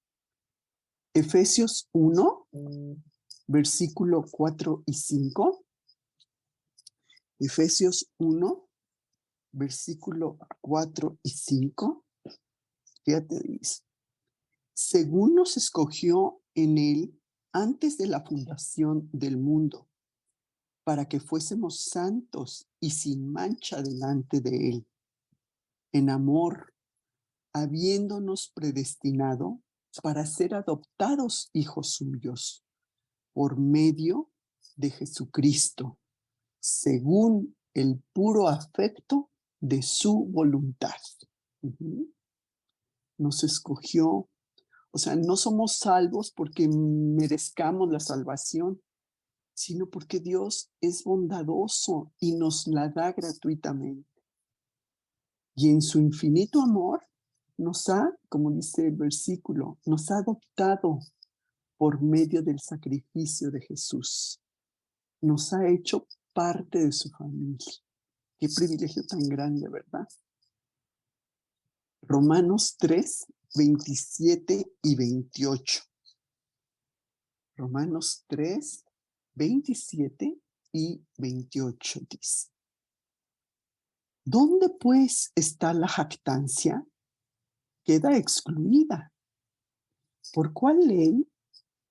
Efesios 1, versículo 4 y 5. Efesios 1, versículo 4 y 5. Fíjate, dice, según nos escogió en él antes de la fundación del mundo, para que fuésemos santos y sin mancha delante de él, en amor, habiéndonos predestinado para ser adoptados hijos suyos por medio de Jesucristo, según el puro afecto de su voluntad. Nos escogió, o sea, no somos salvos porque merezcamos la salvación, sino porque Dios es bondadoso y nos la da gratuitamente. Y en su infinito amor nos ha, como dice el versículo, nos ha adoptado por medio del sacrificio de Jesús. Nos ha hecho parte de su familia. Qué privilegio tan grande, ¿verdad? Romanos 3, 27 y 28. Romanos 3, 27 y 28 dice. ¿Dónde pues está la jactancia? Queda excluida. ¿Por cuál ley?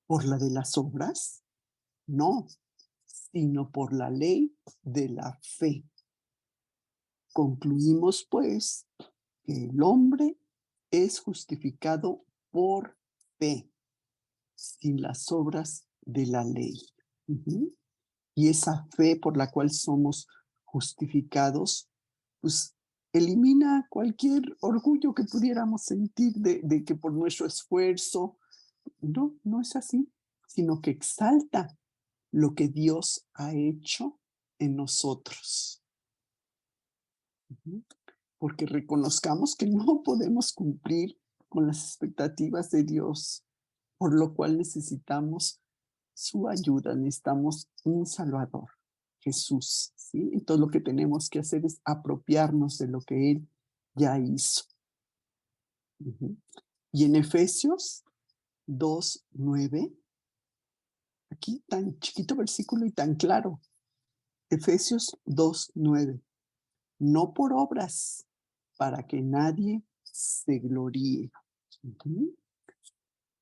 ¿Por la de las obras? No, sino por la ley de la fe. Concluimos pues que el hombre es justificado por fe, sin las obras de la ley. Ujú. Y esa fe por la cual somos justificados, pues elimina cualquier orgullo que pudiéramos sentir de que por nuestro esfuerzo, no, no es así, sino que exalta lo que Dios ha hecho en nosotros. Ujú. Porque reconozcamos que no podemos cumplir con las expectativas de Dios, por lo cual necesitamos su ayuda, necesitamos un Salvador, Jesús, ¿sí? Entonces lo que tenemos que hacer es apropiarnos de lo que Él ya hizo. Ujú. Y en Efesios 2:9, aquí tan chiquito versículo y tan claro, Efesios 2:9, no por obras, para que nadie se gloríe. Ujú.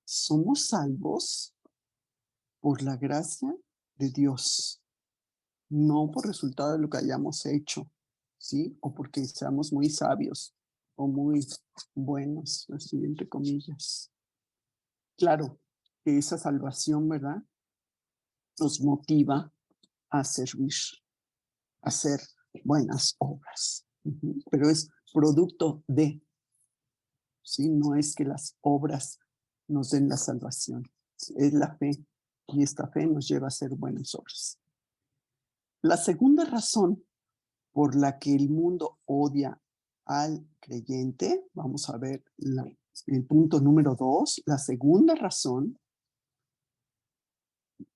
Somos salvos por la gracia de Dios, no por resultado de lo que hayamos hecho, ¿sí? O porque seamos muy sabios o muy buenos, así entre comillas. Claro que esa salvación, ¿verdad? Nos motiva a servir, a hacer buenas obras. Ujú. Pero es producto de, ¿sí? No es que las obras nos den la salvación, es la fe, y esta fe nos lleva a hacer buenas obras. La segunda razón por la que el mundo odia al creyente, vamos a ver el punto número 2, la segunda razón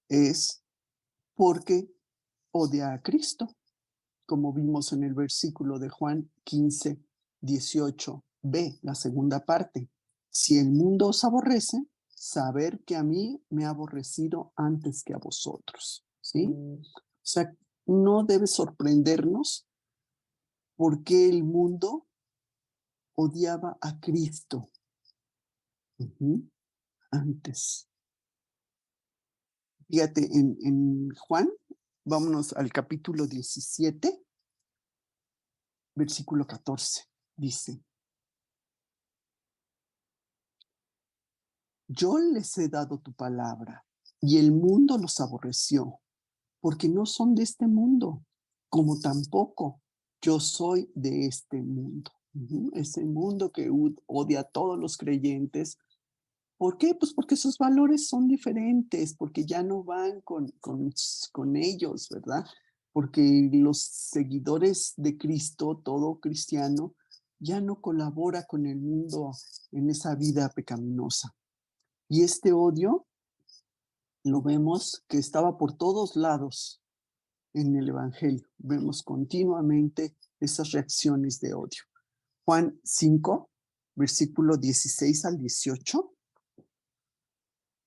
es porque odia a Cristo, como vimos en el versículo de Juan 15:18b, la segunda parte. Si el mundo os aborrece, saber que a mí me ha aborrecido antes que a vosotros, ¿sí? O sea, no debe sorprendernos por qué el mundo odiaba a Cristo. Ujú. Antes. Fíjate, en Juan, vámonos al capítulo 17, versículo 14. Dice, yo les he dado tu palabra y el mundo los aborreció, porque no son de este mundo, como tampoco yo soy de este mundo. Ujú. Ese mundo que odia a todos los creyentes. ¿Por qué? Pues porque sus valores son diferentes, porque ya no van con ellos, ¿verdad? Porque los seguidores de Cristo, todo cristiano, ya no colabora con el mundo en esa vida pecaminosa. Y este odio lo vemos que estaba por todos lados en el Evangelio. Vemos continuamente esas reacciones de odio. Juan 5, versículo 16 al 18.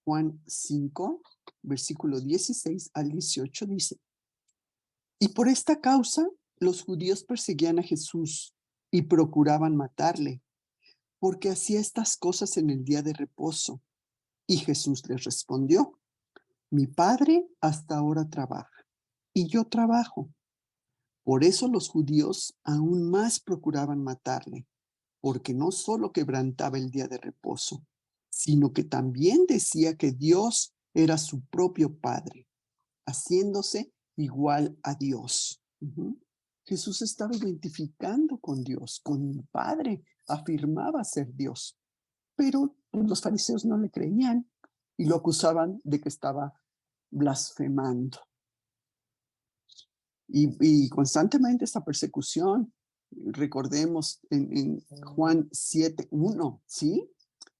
Juan 5, versículo 16 al 18 dice, y por esta causa los judíos perseguían a Jesús y procuraban matarle, porque hacía estas cosas en el día de reposo. Y Jesús les respondió, mi Padre hasta ahora trabaja, y yo trabajo. Por eso los judíos aún más procuraban matarle, porque no solo quebrantaba el día de reposo, sino que también decía que Dios era su propio Padre, haciéndose igual a Dios. Ujú. Jesús estaba identificando con Dios, con el Padre, afirmaba ser Dios, pero los fariseos no le creían y lo acusaban de que estaba blasfemando. Y constantemente esta persecución, recordemos en Juan 7:1, ¿sí?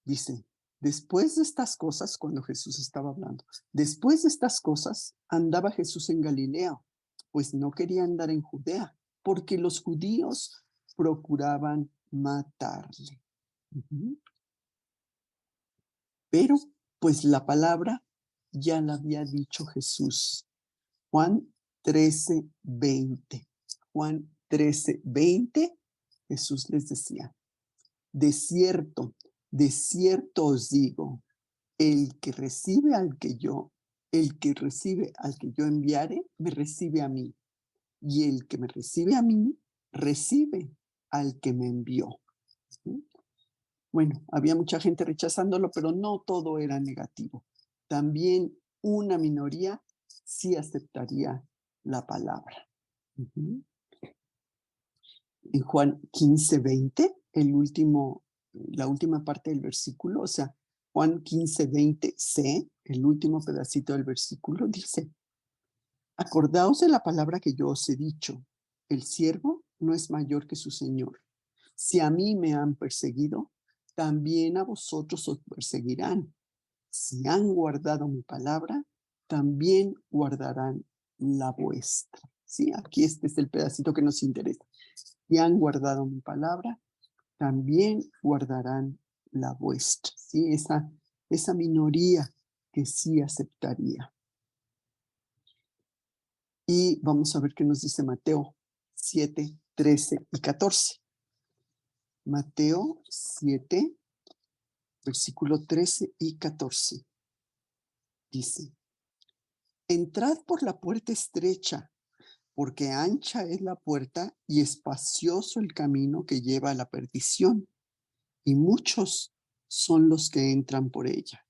Dice, después de estas cosas, cuando Jesús estaba hablando, después de estas cosas andaba Jesús en Galilea, pues no quería andar en Judea, porque los judíos procuraban matarle. Ujú. Pero pues la palabra ya la había dicho Jesús. Juan 13:20. Juan 13:20, Jesús les decía, de cierto os digo, el que recibe al que yo, el que recibe al que yo enviare, me recibe a mí. Y el que me recibe a mí, recibe al que me envió. ¿Sí? Bueno, había mucha gente rechazándolo, pero no todo era negativo. También una minoría sí aceptaría la palabra. Ujú. En Juan 15:20, la última parte del versículo, o sea, Juan 15:20c, el último pedacito del versículo, dice: acordaos de la palabra que yo os he dicho, el siervo no es mayor que su señor. Si a mí me han perseguido, también a vosotros os perseguirán. Si han guardado mi palabra, también guardarán la vuestra. Sí, aquí este es el pedacito que nos interesa. Si han guardado mi palabra, también guardarán la vuestra. Sí, esa minoría que sí aceptaría. Y vamos a ver qué nos dice Mateo 7, 13 y 14. Mateo 7, versículo 13 y 14. Dice: entrad por la puerta estrecha, porque ancha es la puerta y espacioso el camino que lleva a la perdición, y muchos son los que entran por ella.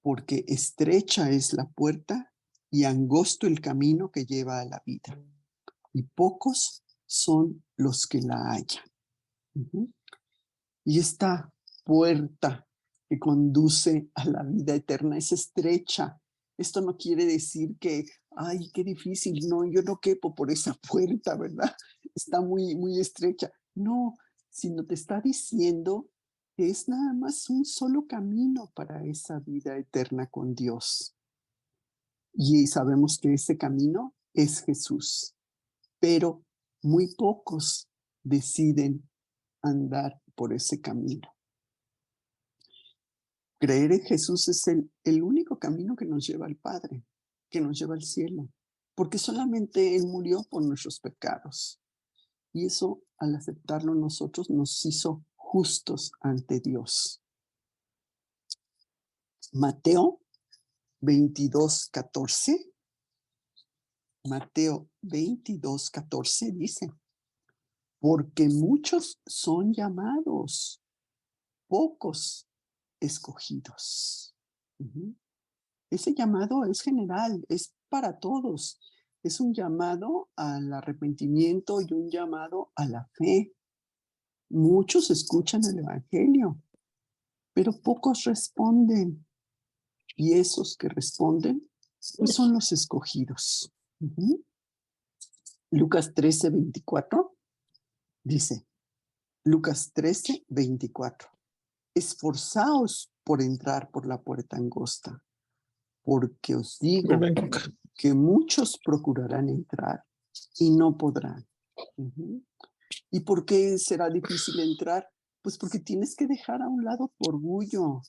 Porque estrecha es la puerta y angosto el camino que lleva a la vida, y pocos son los que la hallan. Uh-huh. Y esta puerta que conduce a la vida eterna es estrecha. Esto no quiere decir que, ay, qué difícil, no, yo no quepo por esa puerta, ¿verdad? Está muy, muy estrecha. No, sino te está diciendo que es nada más un solo camino para esa vida eterna con Dios. Y sabemos que ese camino es Jesús, pero muy pocos deciden andar por ese camino. Creer en Jesús es el único camino que nos lleva al Padre, que nos lleva al cielo, porque solamente Él murió por nuestros pecados. Y eso, al aceptarlo nosotros, nos hizo justos ante Dios. Mateo 22:14. Mateo 22:14 dice: porque muchos son llamados, pocos escogidos. Uh-huh. Ese llamado es general, es para todos. Es un llamado al arrepentimiento y un llamado a la fe. Muchos escuchan el Evangelio, pero pocos responden. Y esos que responden, pues son los escogidos. Uh-huh. Lucas 13:24 dice, Lucas 13:24, esforzaos por entrar por la puerta angosta, porque os digo que muchos procurarán entrar y no podrán. Uh-huh. ¿Y por qué será difícil entrar? Pues porque tienes que dejar a un lado tu orgullo,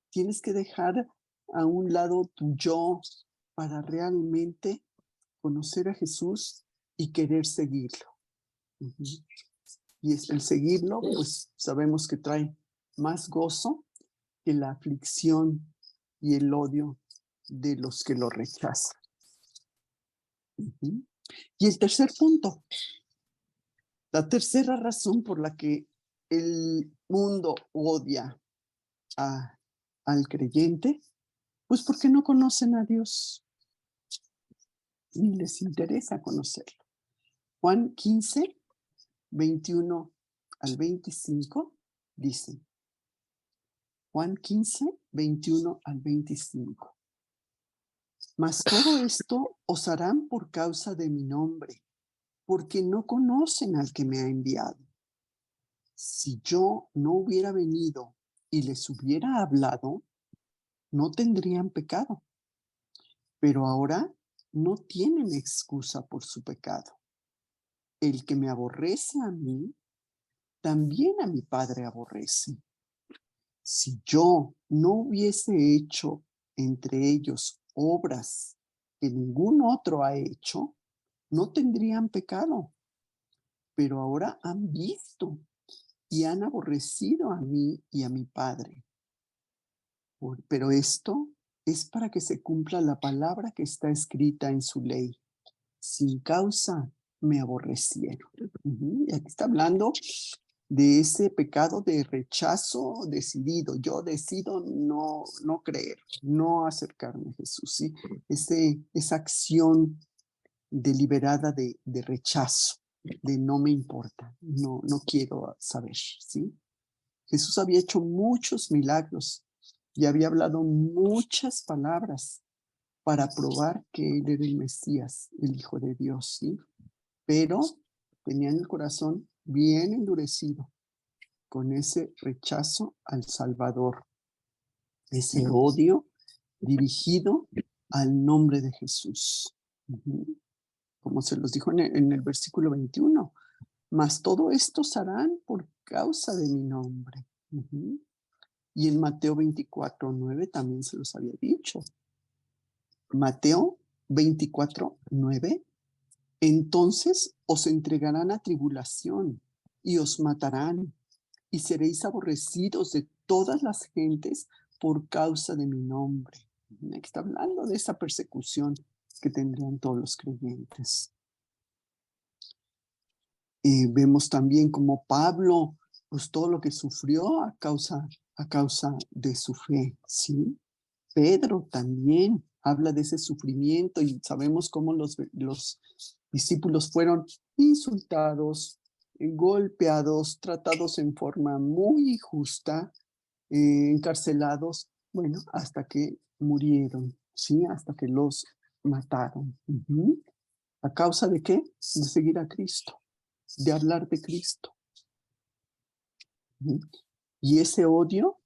tienes que dejar a un lado tu yo para realmente conocer a Jesús y querer seguirlo. Uh-huh. Y el seguirlo, pues sabemos que trae más gozo que la aflicción y el odio de los que lo rechazan. Uh-huh. Y el tercer punto, la tercera razón por la que el mundo odia al creyente, pues porque no conocen a Dios, ni les interesa conocerlo. Juan 15, 21 al 25 dice, Juan 15, 21 al 25. Mas todo esto os harán por causa de mi nombre, porque no conocen al que me ha enviado. Si yo no hubiera venido y les hubiera hablado, no tendrían pecado. Pero ahora no tienen excusa por su pecado. El que me aborrece a mí, también a mi Padre aborrece. Si yo no hubiese hecho entre ellos obras que ningún otro ha hecho, no tendrían pecado. Pero ahora han visto y han aborrecido a mí y a mi Padre. Pero esto es para que se cumpla la palabra que está escrita en su ley. Sin causa me aborrecieron. Uh-huh. Y aquí está hablando de ese pecado de rechazo decidido. Yo decido no creer, no acercarme a Jesús, ¿sí? Esa acción deliberada de rechazo, de no me importa, no quiero saber, ¿sí? Jesús había hecho muchos milagros y había hablado muchas palabras para probar que él era el Mesías, el Hijo de Dios, ¿sí? Pero tenían el corazón bien endurecido con ese rechazo al Salvador, ese odio dirigido al nombre de Jesús. Como se los dijo en el versículo 21, mas todo esto se harán por causa de mi nombre. Y en Mateo 24:9 también se los había dicho. Mateo 24:9, entonces os entregarán a tribulación y os matarán y seréis aborrecidos de todas las gentes por causa de mi nombre. Está hablando de esa persecución que tendrían todos los creyentes. Vemos también como Pablo, pues todo lo que sufrió a causa de su fe, ¿sí? Pedro también habla de ese sufrimiento y sabemos cómo los discípulos fueron insultados, golpeados, tratados en forma muy injusta, encarcelados, bueno, hasta que murieron, ¿sí? Hasta que los mataron. ¿A causa de qué? De seguir a Cristo, de hablar de Cristo. Y ese odio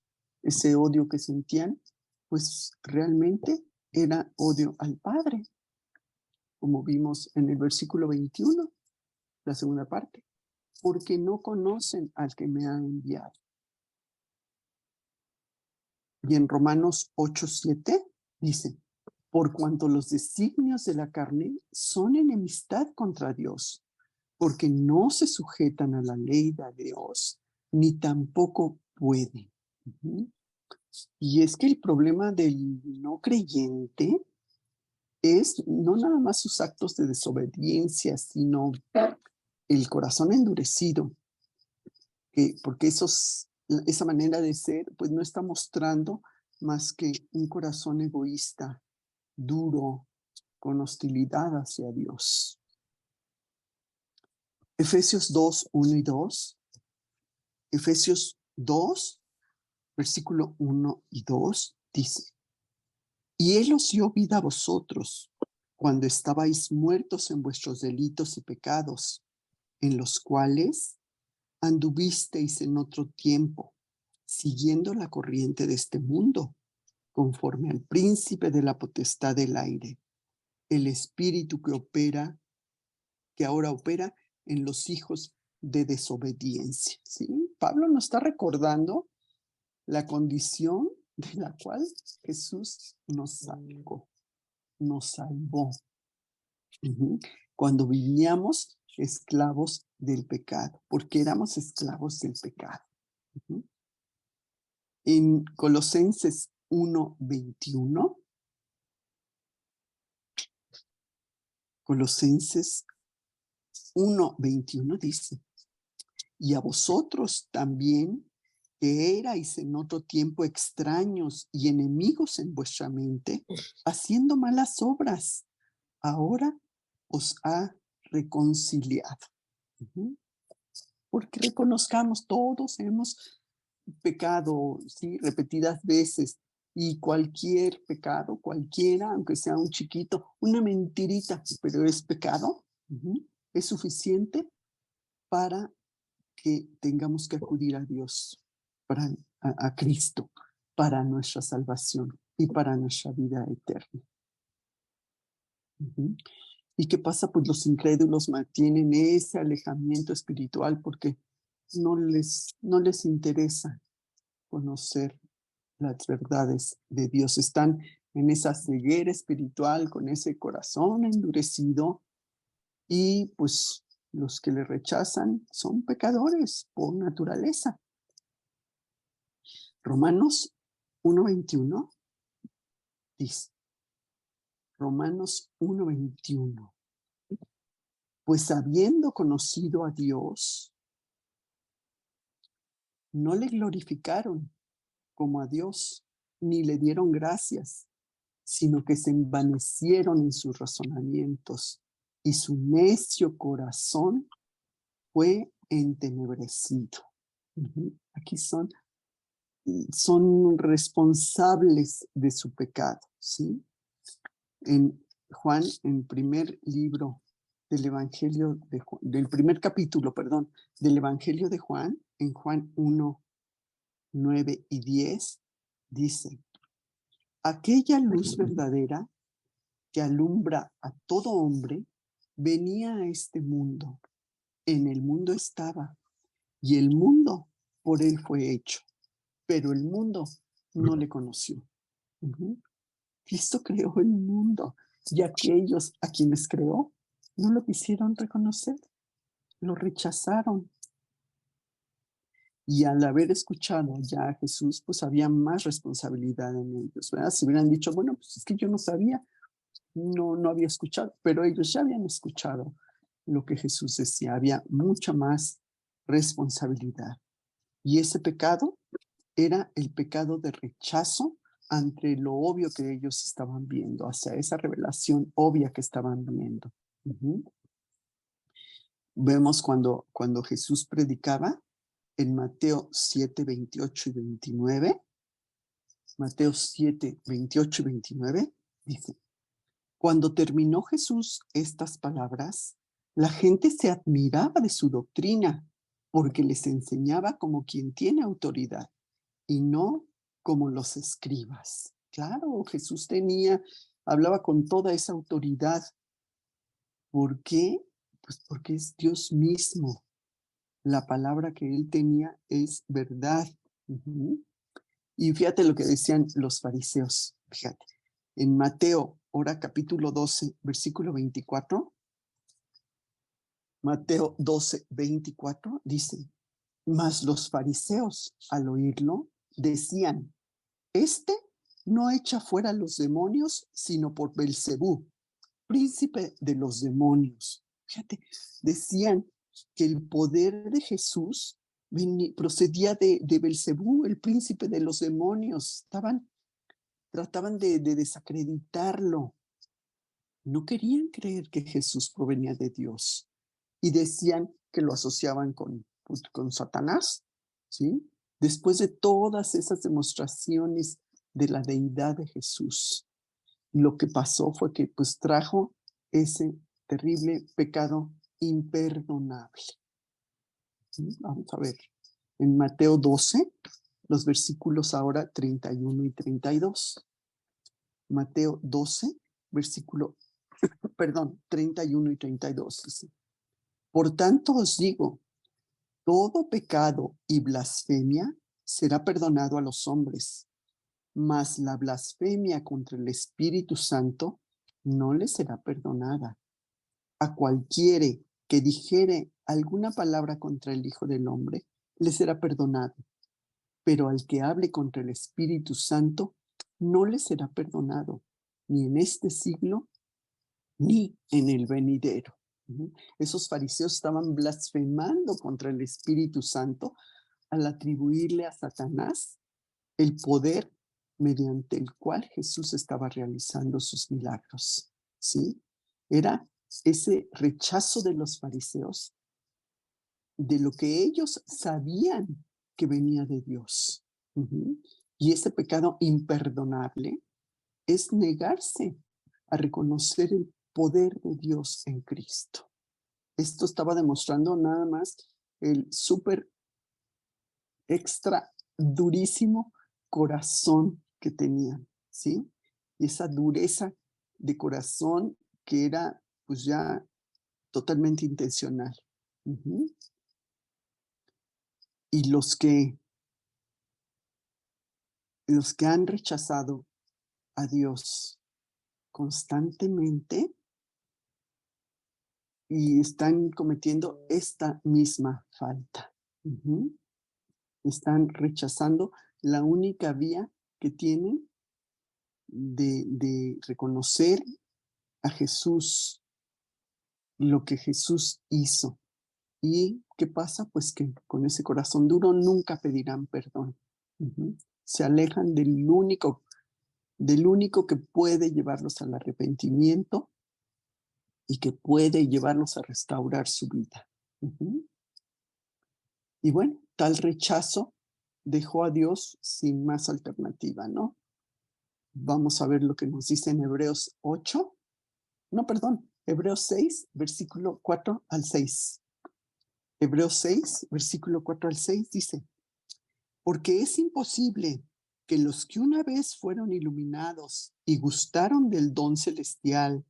que sentían, pues realmente era odio al Padre, como vimos en el versículo 21, la segunda parte, porque no conocen al que me ha enviado. Y en Romanos 8:7 dice, por cuanto los designios de la carne son enemistad contra Dios, porque no se sujetan a la ley de Dios, ni tampoco pueden. Y es que el problema del no creyente es no nada más sus actos de desobediencia, sino el corazón endurecido, porque esa manera de ser, pues no está mostrando más que un corazón egoísta, duro, con hostilidad hacia Dios. Efesios 2:1 y 2. Efesios 2, versículo 1 y 2 dice, y Él os dio vida a vosotros cuando estabais muertos en vuestros delitos y pecados, en los cuales anduvisteis en otro tiempo, siguiendo la corriente de este mundo, conforme al príncipe de la potestad del aire, el espíritu que ahora opera en los hijos de desobediencia. ¿Sí? Pablo nos está recordando la condición de la cual Jesús nos salvó. Cuando vivíamos esclavos del pecado, porque éramos esclavos del pecado. En Colosenses 1:21, Colosenses 1:21 dice, y a vosotros también, que erais en otro tiempo extraños y enemigos en vuestra mente, haciendo malas obras, ahora os ha reconciliado. Porque reconozcamos, todos hemos pecado, ¿sí? Repetidas veces, y cualquier pecado, cualquiera, aunque sea un chiquito, una mentirita, pero es pecado, es suficiente para que tengamos que acudir a Dios, a Cristo, para nuestra salvación y para nuestra vida eterna. ¿Y qué pasa? Pues los incrédulos mantienen ese alejamiento espiritual porque no les interesa conocer las verdades de Dios. Están en esa ceguera espiritual, con ese corazón endurecido, y pues los que le rechazan son pecadores por naturaleza. Romanos 1:21 dice, Romanos 1:21, pues habiendo conocido a Dios, no le glorificaron como a Dios, ni le dieron gracias, sino que se envanecieron en sus razonamientos, y su necio corazón fue entenebrecido. Aquí son responsables de su pecado, ¿sí? En Juan, en primer libro del Evangelio de Juan, del primer capítulo, perdón, del Evangelio de Juan, en Juan 1, 9 y 10, dice: aquella luz verdadera que alumbra a todo hombre venía a este mundo. En el mundo estaba, y el mundo por él fue hecho, pero el mundo no le conoció. Ujú. Cristo creó el mundo, y aquellos a quienes creó no lo quisieron reconocer, lo rechazaron. Y al haber escuchado ya a Jesús, pues había más responsabilidad en ellos, ¿verdad? Si hubieran dicho, bueno, pues es que yo no sabía, no había escuchado, pero ellos ya habían escuchado lo que Jesús decía, había mucha más responsabilidad. Y ese pecado era el pecado de rechazo ante lo obvio que ellos estaban viendo, hacia esa revelación obvia que estaban viendo. Vemos cuando Jesús predicaba en Mateo 7, 28 y 29, Mateo 7, 28 y 29, dice: cuando terminó Jesús estas palabras, la gente se admiraba de su doctrina, porque les enseñaba como quien tiene autoridad y no como los escribas. Claro, Jesús hablaba con toda esa autoridad. ¿Por qué? Pues porque es Dios mismo. La palabra que él tenía es verdad. Y fíjate lo que decían los fariseos. Fíjate, en Mateo, ahora capítulo 12, versículo 24, Mateo 12, 24, dice: mas los fariseos, al oírlo, decían: este no echa fuera los demonios, sino por Belcebú, príncipe de los demonios. Fíjate, decían que el poder de Jesús procedía de Belcebú, el príncipe de los demonios. Trataban de desacreditarlo. No querían creer que Jesús provenía de Dios y decían que lo asociaban con Satanás, ¿sí? Después de todas esas demostraciones de la deidad de Jesús, lo que pasó fue que pues trajo ese terrible pecado imperdonable. ¿Sí? Vamos a ver, en Mateo 12, los versículos ahora 31 y 32. Mateo 12, versículo, perdón, 31 y 32 dice: por tanto os digo, todo pecado y blasfemia será perdonado a los hombres, mas la blasfemia contra el Espíritu Santo no le será perdonada. A cualquiera que dijere alguna palabra contra el Hijo del Hombre, le será perdonado, pero al que hable contra el Espíritu Santo, no le será perdonado, ni en este siglo, ni en el venidero. Esos fariseos estaban blasfemando contra el Espíritu Santo al atribuirle a Satanás el poder mediante el cual Jesús estaba realizando sus milagros. ¿Sí? Era ese rechazo de los fariseos de lo que ellos sabían que venía de Dios. Y ese pecado imperdonable es negarse a reconocer el poder de Dios en Cristo. Esto estaba demostrando nada más el súper extra durísimo corazón que tenían, ¿sí? Y esa dureza de corazón que era pues ya totalmente intencional. Y los que han rechazado a Dios constantemente y están cometiendo esta misma falta. Están rechazando la única vía que tienen de reconocer a Jesús, lo que Jesús hizo ¿Y qué pasa? Pues que con ese corazón duro nunca pedirán perdón. Ujú. Se alejan del único que puede llevarlos al arrepentimiento y que puede llevarlos a restaurar su vida. Ujú. Y bueno, tal rechazo dejó a Dios sin más alternativa, ¿no? Vamos a ver lo que nos dice en Hebreos 8, no, perdón, Hebreos 6, versículo 4 al 6. Hebreos 6, versículo 4 al 6 dice: porque es imposible que los que una vez fueron iluminados y gustaron del don celestial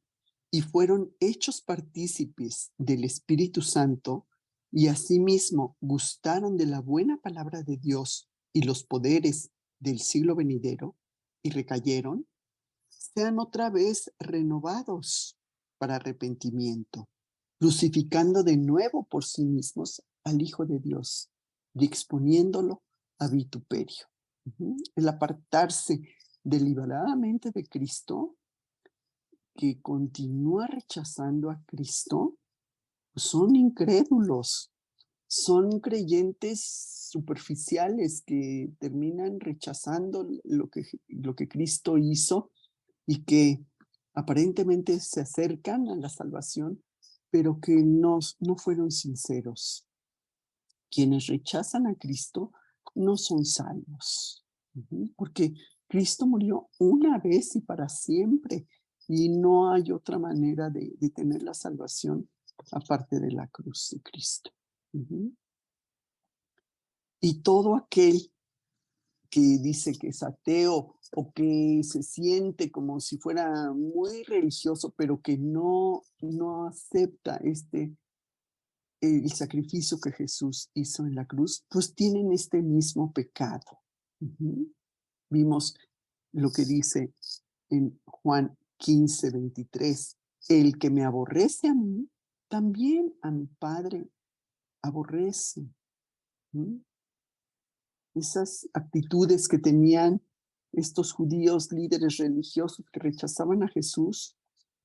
y fueron hechos partícipes del Espíritu Santo y asimismo gustaron de la buena palabra de Dios y los poderes del siglo venidero y recayeron, sean otra vez renovados para arrepentimiento, crucificando de nuevo por sí mismos al Hijo de Dios y exponiéndolo a vituperio. El apartarse deliberadamente de Cristo, que continúa rechazando a Cristo, pues son incrédulos, son creyentes superficiales que terminan rechazando lo que Cristo hizo y que aparentemente se acercan a la salvación, pero que no fueron sinceros. Quienes rechazan a Cristo no son salvos, porque Cristo murió una vez y para siempre, y no hay otra manera de tener la salvación aparte de la cruz de Cristo. Y todo aquel que dice que es ateo o que se siente como si fuera muy religioso, pero que no acepta el sacrificio que Jesús hizo en la cruz, pues tienen este mismo pecado. Vimos lo que dice en Juan 15:23: el que me aborrece a mí, también a mi Padre aborrece. Esas actitudes que tenían estos judíos líderes religiosos que rechazaban a Jesús,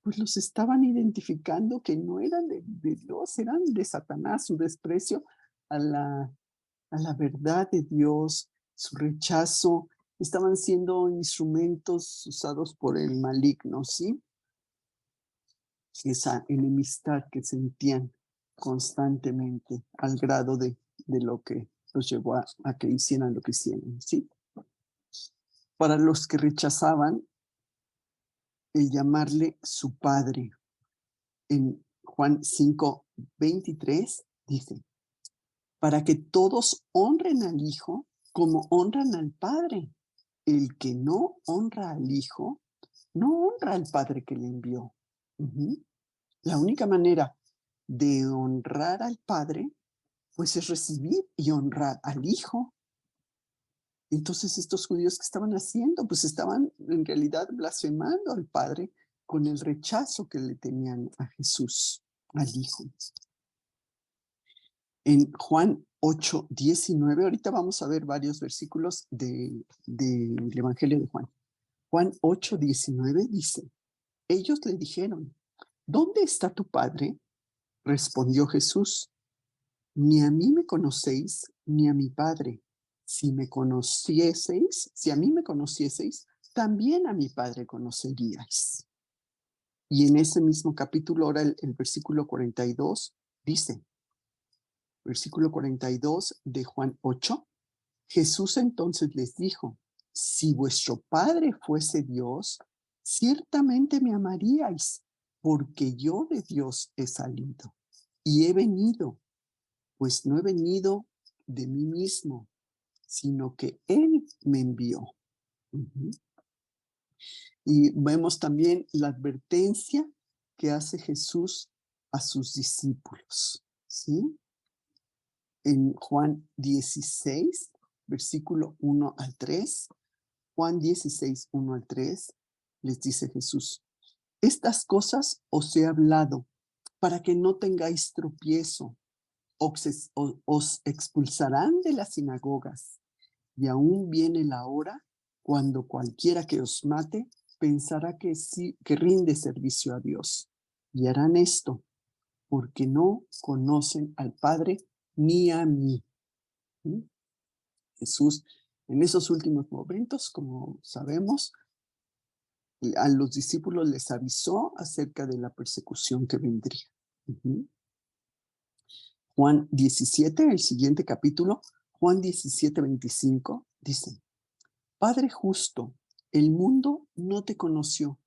pues los estaban identificando que no eran de Dios, eran de Satanás, su desprecio a la verdad de Dios, su rechazo, estaban siendo instrumentos usados por el maligno, ¿sí? Esa enemistad que sentían constantemente al grado de lo que los llevó a que hicieran lo que hicieron, ¿sí? Para los que rechazaban el llamarle su padre. En Juan 5:23 dice: para que todos honren al Hijo como honran al Padre. El que no honra al Hijo, no honra al Padre que le envió. La única manera de honrar al Padre, pues es recibir y honrar al Hijo. Entonces, estos judíos, ¿qué estaban haciendo? Pues estaban en realidad blasfemando al Padre con el rechazo que le tenían a Jesús, al Hijo. En Juan 8:19, ahorita vamos a ver varios versículos del Evangelio de Juan. Juan 8:19 dice: ellos le dijeron: ¿dónde está tu Padre? Respondió Jesús: ni a mí me conocéis, ni a mi Padre. Si a mí me conocieseis, también a mi Padre conoceríais. Y en ese mismo capítulo, ahora el versículo 42, dice, versículo 42 de Juan 8, Jesús entonces les dijo: si vuestro Padre fuese Dios, ciertamente me amaríais, porque yo de Dios he salido y he venido, pues no he venido de mí mismo, sino que Él me envió. Y vemos también la advertencia que hace Jesús a sus discípulos, ¿sí? En Juan 16, versículo 1 al 3, Juan 16, 1 al 3, les dice Jesús: estas cosas os he hablado para que no tengáis tropiezo. Os expulsarán de las sinagogas, y aún viene la hora cuando cualquiera que os mate pensará que sí, que rinde servicio a Dios. Y harán esto porque no conocen al Padre ni a mí. ¿Mm? Jesús, en esos últimos momentos, como sabemos, a los discípulos les avisó acerca de la persecución que vendría. Ujú. Juan 17, el siguiente capítulo, Juan 17:25, dice: Padre justo, el mundo no te conoció,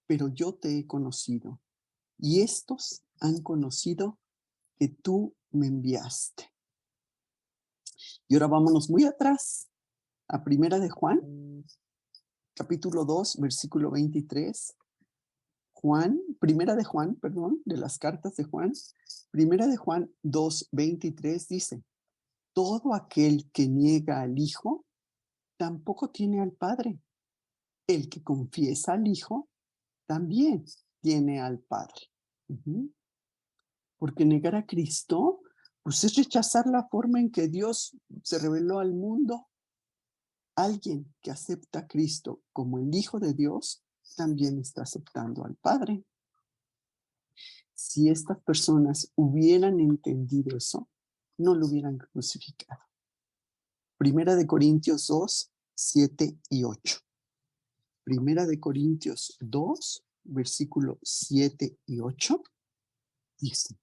pero yo te he conocido, y estos han conocido que tú me enviaste. Y ahora vámonos muy atrás, a Primera de Juan, capítulo 2, versículo 23. Primera de Juan, perdón, de las cartas de Juan, Primera de Juan 2:23 dice: todo aquel que niega al Hijo, tampoco tiene al Padre. El que confiesa al Hijo, también tiene al Padre. Ujú. Porque negar a Cristo, pues es rechazar la forma en que Dios se reveló al mundo. Alguien que acepta a Cristo como el Hijo de Dios, también está aceptando al Padre. Si estas personas hubieran entendido eso, no lo hubieran crucificado. Primera de Corintios 2, 7 y 8. Primera de Corintios 2, versículo 7 y 8, dice: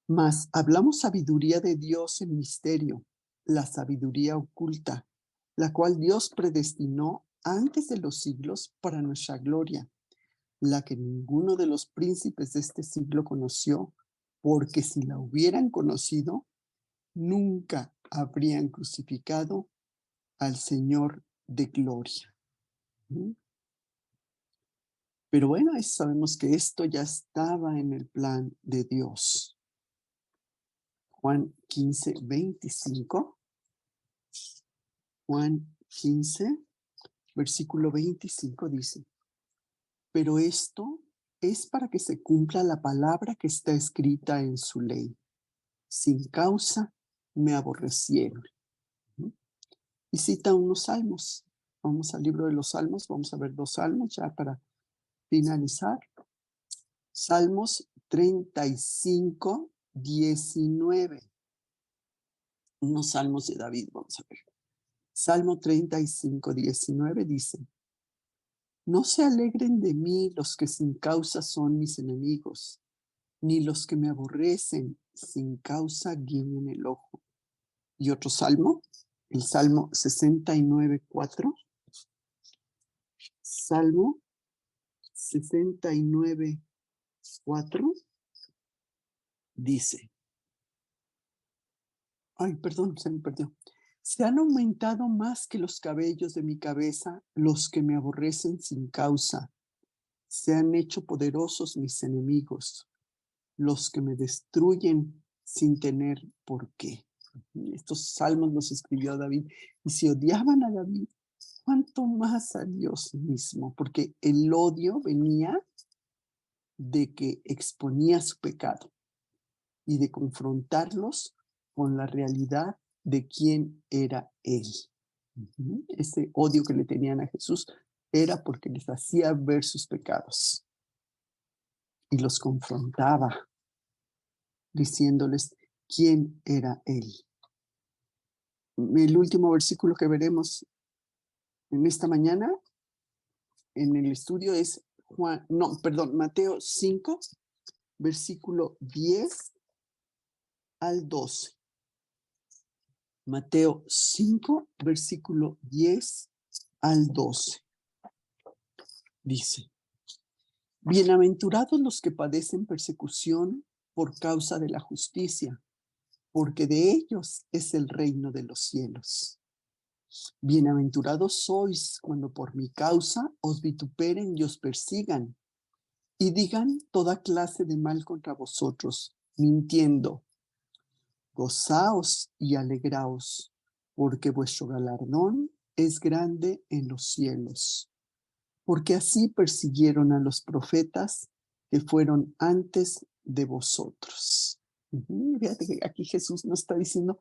Mas hablamos sabiduría de Dios en misterio, la sabiduría oculta, la cual Dios predestinó antes de los siglos para nuestra gloria, la que ninguno de los príncipes de este siglo conoció, porque si la hubieran conocido, nunca habrían crucificado al Señor de gloria. ¿Mm? Pero bueno, sabemos que esto ya estaba en el plan de Dios. Juan 15:25. Juan 15, versículo 25 dice: Pero esto es para que se cumpla la palabra que está escrita en su ley. Sin causa me aborrecieron. ¿Mm? Y cita unos salmos. Vamos al libro de los salmos, vamos a ver 2 salmos ya para finalizar. Salmos 35, 19. Unos salmos de David, vamos a ver. Salmo 35, 19 dice: No se alegren de mí los que sin causa son mis enemigos, ni los que me aborrecen sin causa guiñen el ojo. Y otro salmo, el Salmo 69, 4. Salmo 69, 4 dice: Ay, perdón, se me perdió. Se han aumentado más que los cabellos de mi cabeza los que me aborrecen sin causa. Se han hecho poderosos mis enemigos, los que me destruyen sin tener por qué. Estos salmos los escribió David. Y si odiaban a David, ¿cuánto más a Dios mismo? Porque el odio venía de que exponía su pecado y de confrontarlos con la realidad de quién era él. Ese odio que le tenían a Jesús era porque les hacía ver sus pecados y los confrontaba diciéndoles quién era él. El último versículo que veremos en esta mañana en el estudio es Mateo 5, versículo 10 al 12. Mateo 5, versículo 10 al 12. Dice: Bienaventurados los que padecen persecución por causa de la justicia, porque de ellos es el reino de los cielos. Bienaventurados sois cuando por mi causa os vituperen y os persigan, y digan toda clase de mal contra vosotros, mintiendo. Gozaos y alegraos, porque vuestro galardón es grande en los cielos. Porque así persiguieron a los profetas que fueron antes de vosotros. Fíjate que aquí Jesús nos está diciendo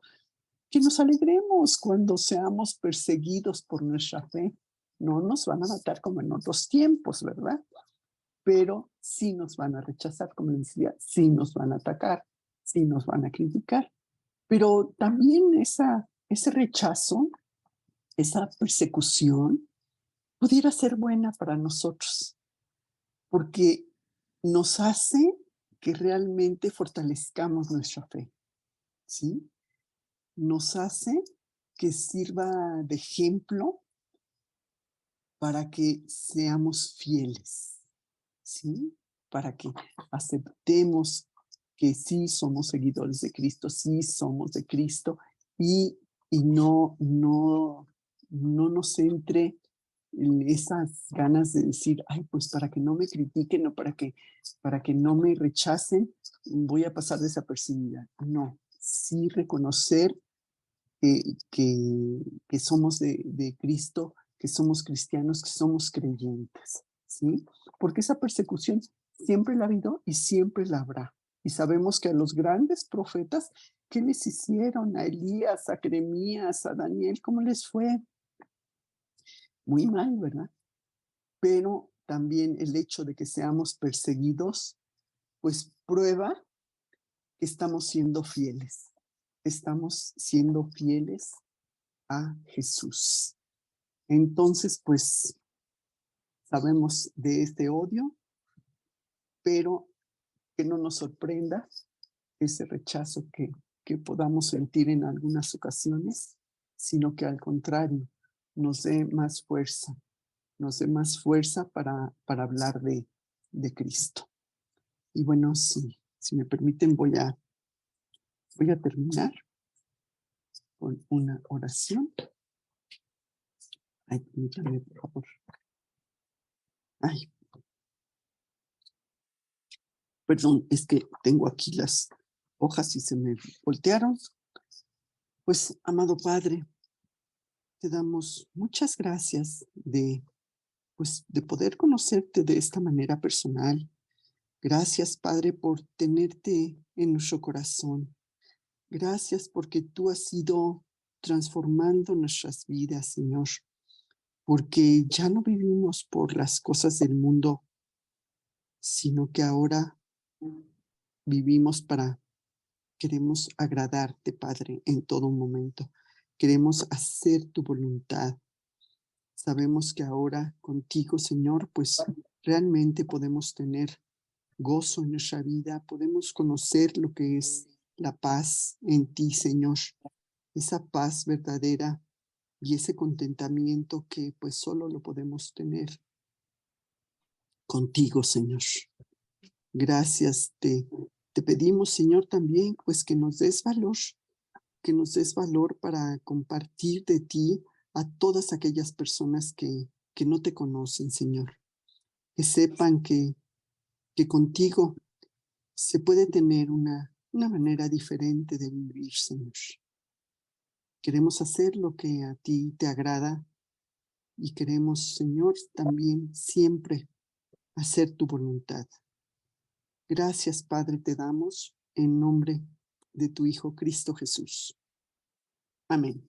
que nos alegremos cuando seamos perseguidos por nuestra fe. No nos van a matar como en otros tiempos, ¿verdad? pero sí nos van a rechazar, como les decía, sí nos van a atacar, sí nos van a criticar, pero también ese rechazo, esa persecución, pudiera ser buena para nosotros, porque nos hace que realmente fortalezcamos nuestra fe, ¿sí? Nos hace que sirva de ejemplo para que seamos fieles, ¿sí? Para que aceptemos que sí somos seguidores de Cristo, sí somos de Cristo y, y no nos entre en esas ganas de decir, ay, pues para que no me critiquen o para que no me rechacen, voy a pasar desapercibida. No, sí reconocer que, que, que somos de Cristo, que somos cristianos, que somos creyentes, ¿sí? Porque esa persecución siempre la ha habido y siempre la habrá. Y sabemos que a los grandes profetas, ¿qué les hicieron? A Elías, a Jeremías, a Daniel, ¿cómo les fue? Muy mal, ¿verdad? Pero también el hecho de que seamos perseguidos, pues prueba que estamos siendo fieles a Jesús. Entonces, pues sabemos de este odio, pero que no nos sorprenda ese rechazo que podamos sentir en algunas ocasiones, sino que al contrario, nos dé más fuerza para hablar de Cristo. Y bueno, si me permiten, voy a terminar con una oración. Ay, permítanme, por favor. Ay, perdón, es que tengo aquí las hojas y se me voltearon. Pues, amado Padre, te damos muchas gracias de poder conocerte de esta manera personal. Gracias, Padre, por tenerte en nuestro corazón. Gracias porque tú has ido transformando nuestras vidas, Señor, porque ya no vivimos por las cosas del mundo, sino que ahora vivimos queremos agradarte, Padre, en todo momento. Queremos hacer tu voluntad. Sabemos que ahora contigo, Señor, pues realmente podemos tener gozo en nuestra vida, podemos conocer lo que es la paz en ti, Señor, esa paz verdadera y ese contentamiento que pues solo lo podemos tener contigo, Señor. Gracias, te pedimos, Señor, también pues que nos des valor para compartir de ti a todas aquellas personas que no te conocen, Señor, que sepan que contigo se puede tener una manera diferente de vivir, Señor. Queremos hacer lo que a ti te agrada y queremos, Señor, también siempre hacer tu voluntad. Gracias, Padre, te damos en nombre de tu Hijo Cristo Jesús. Amén.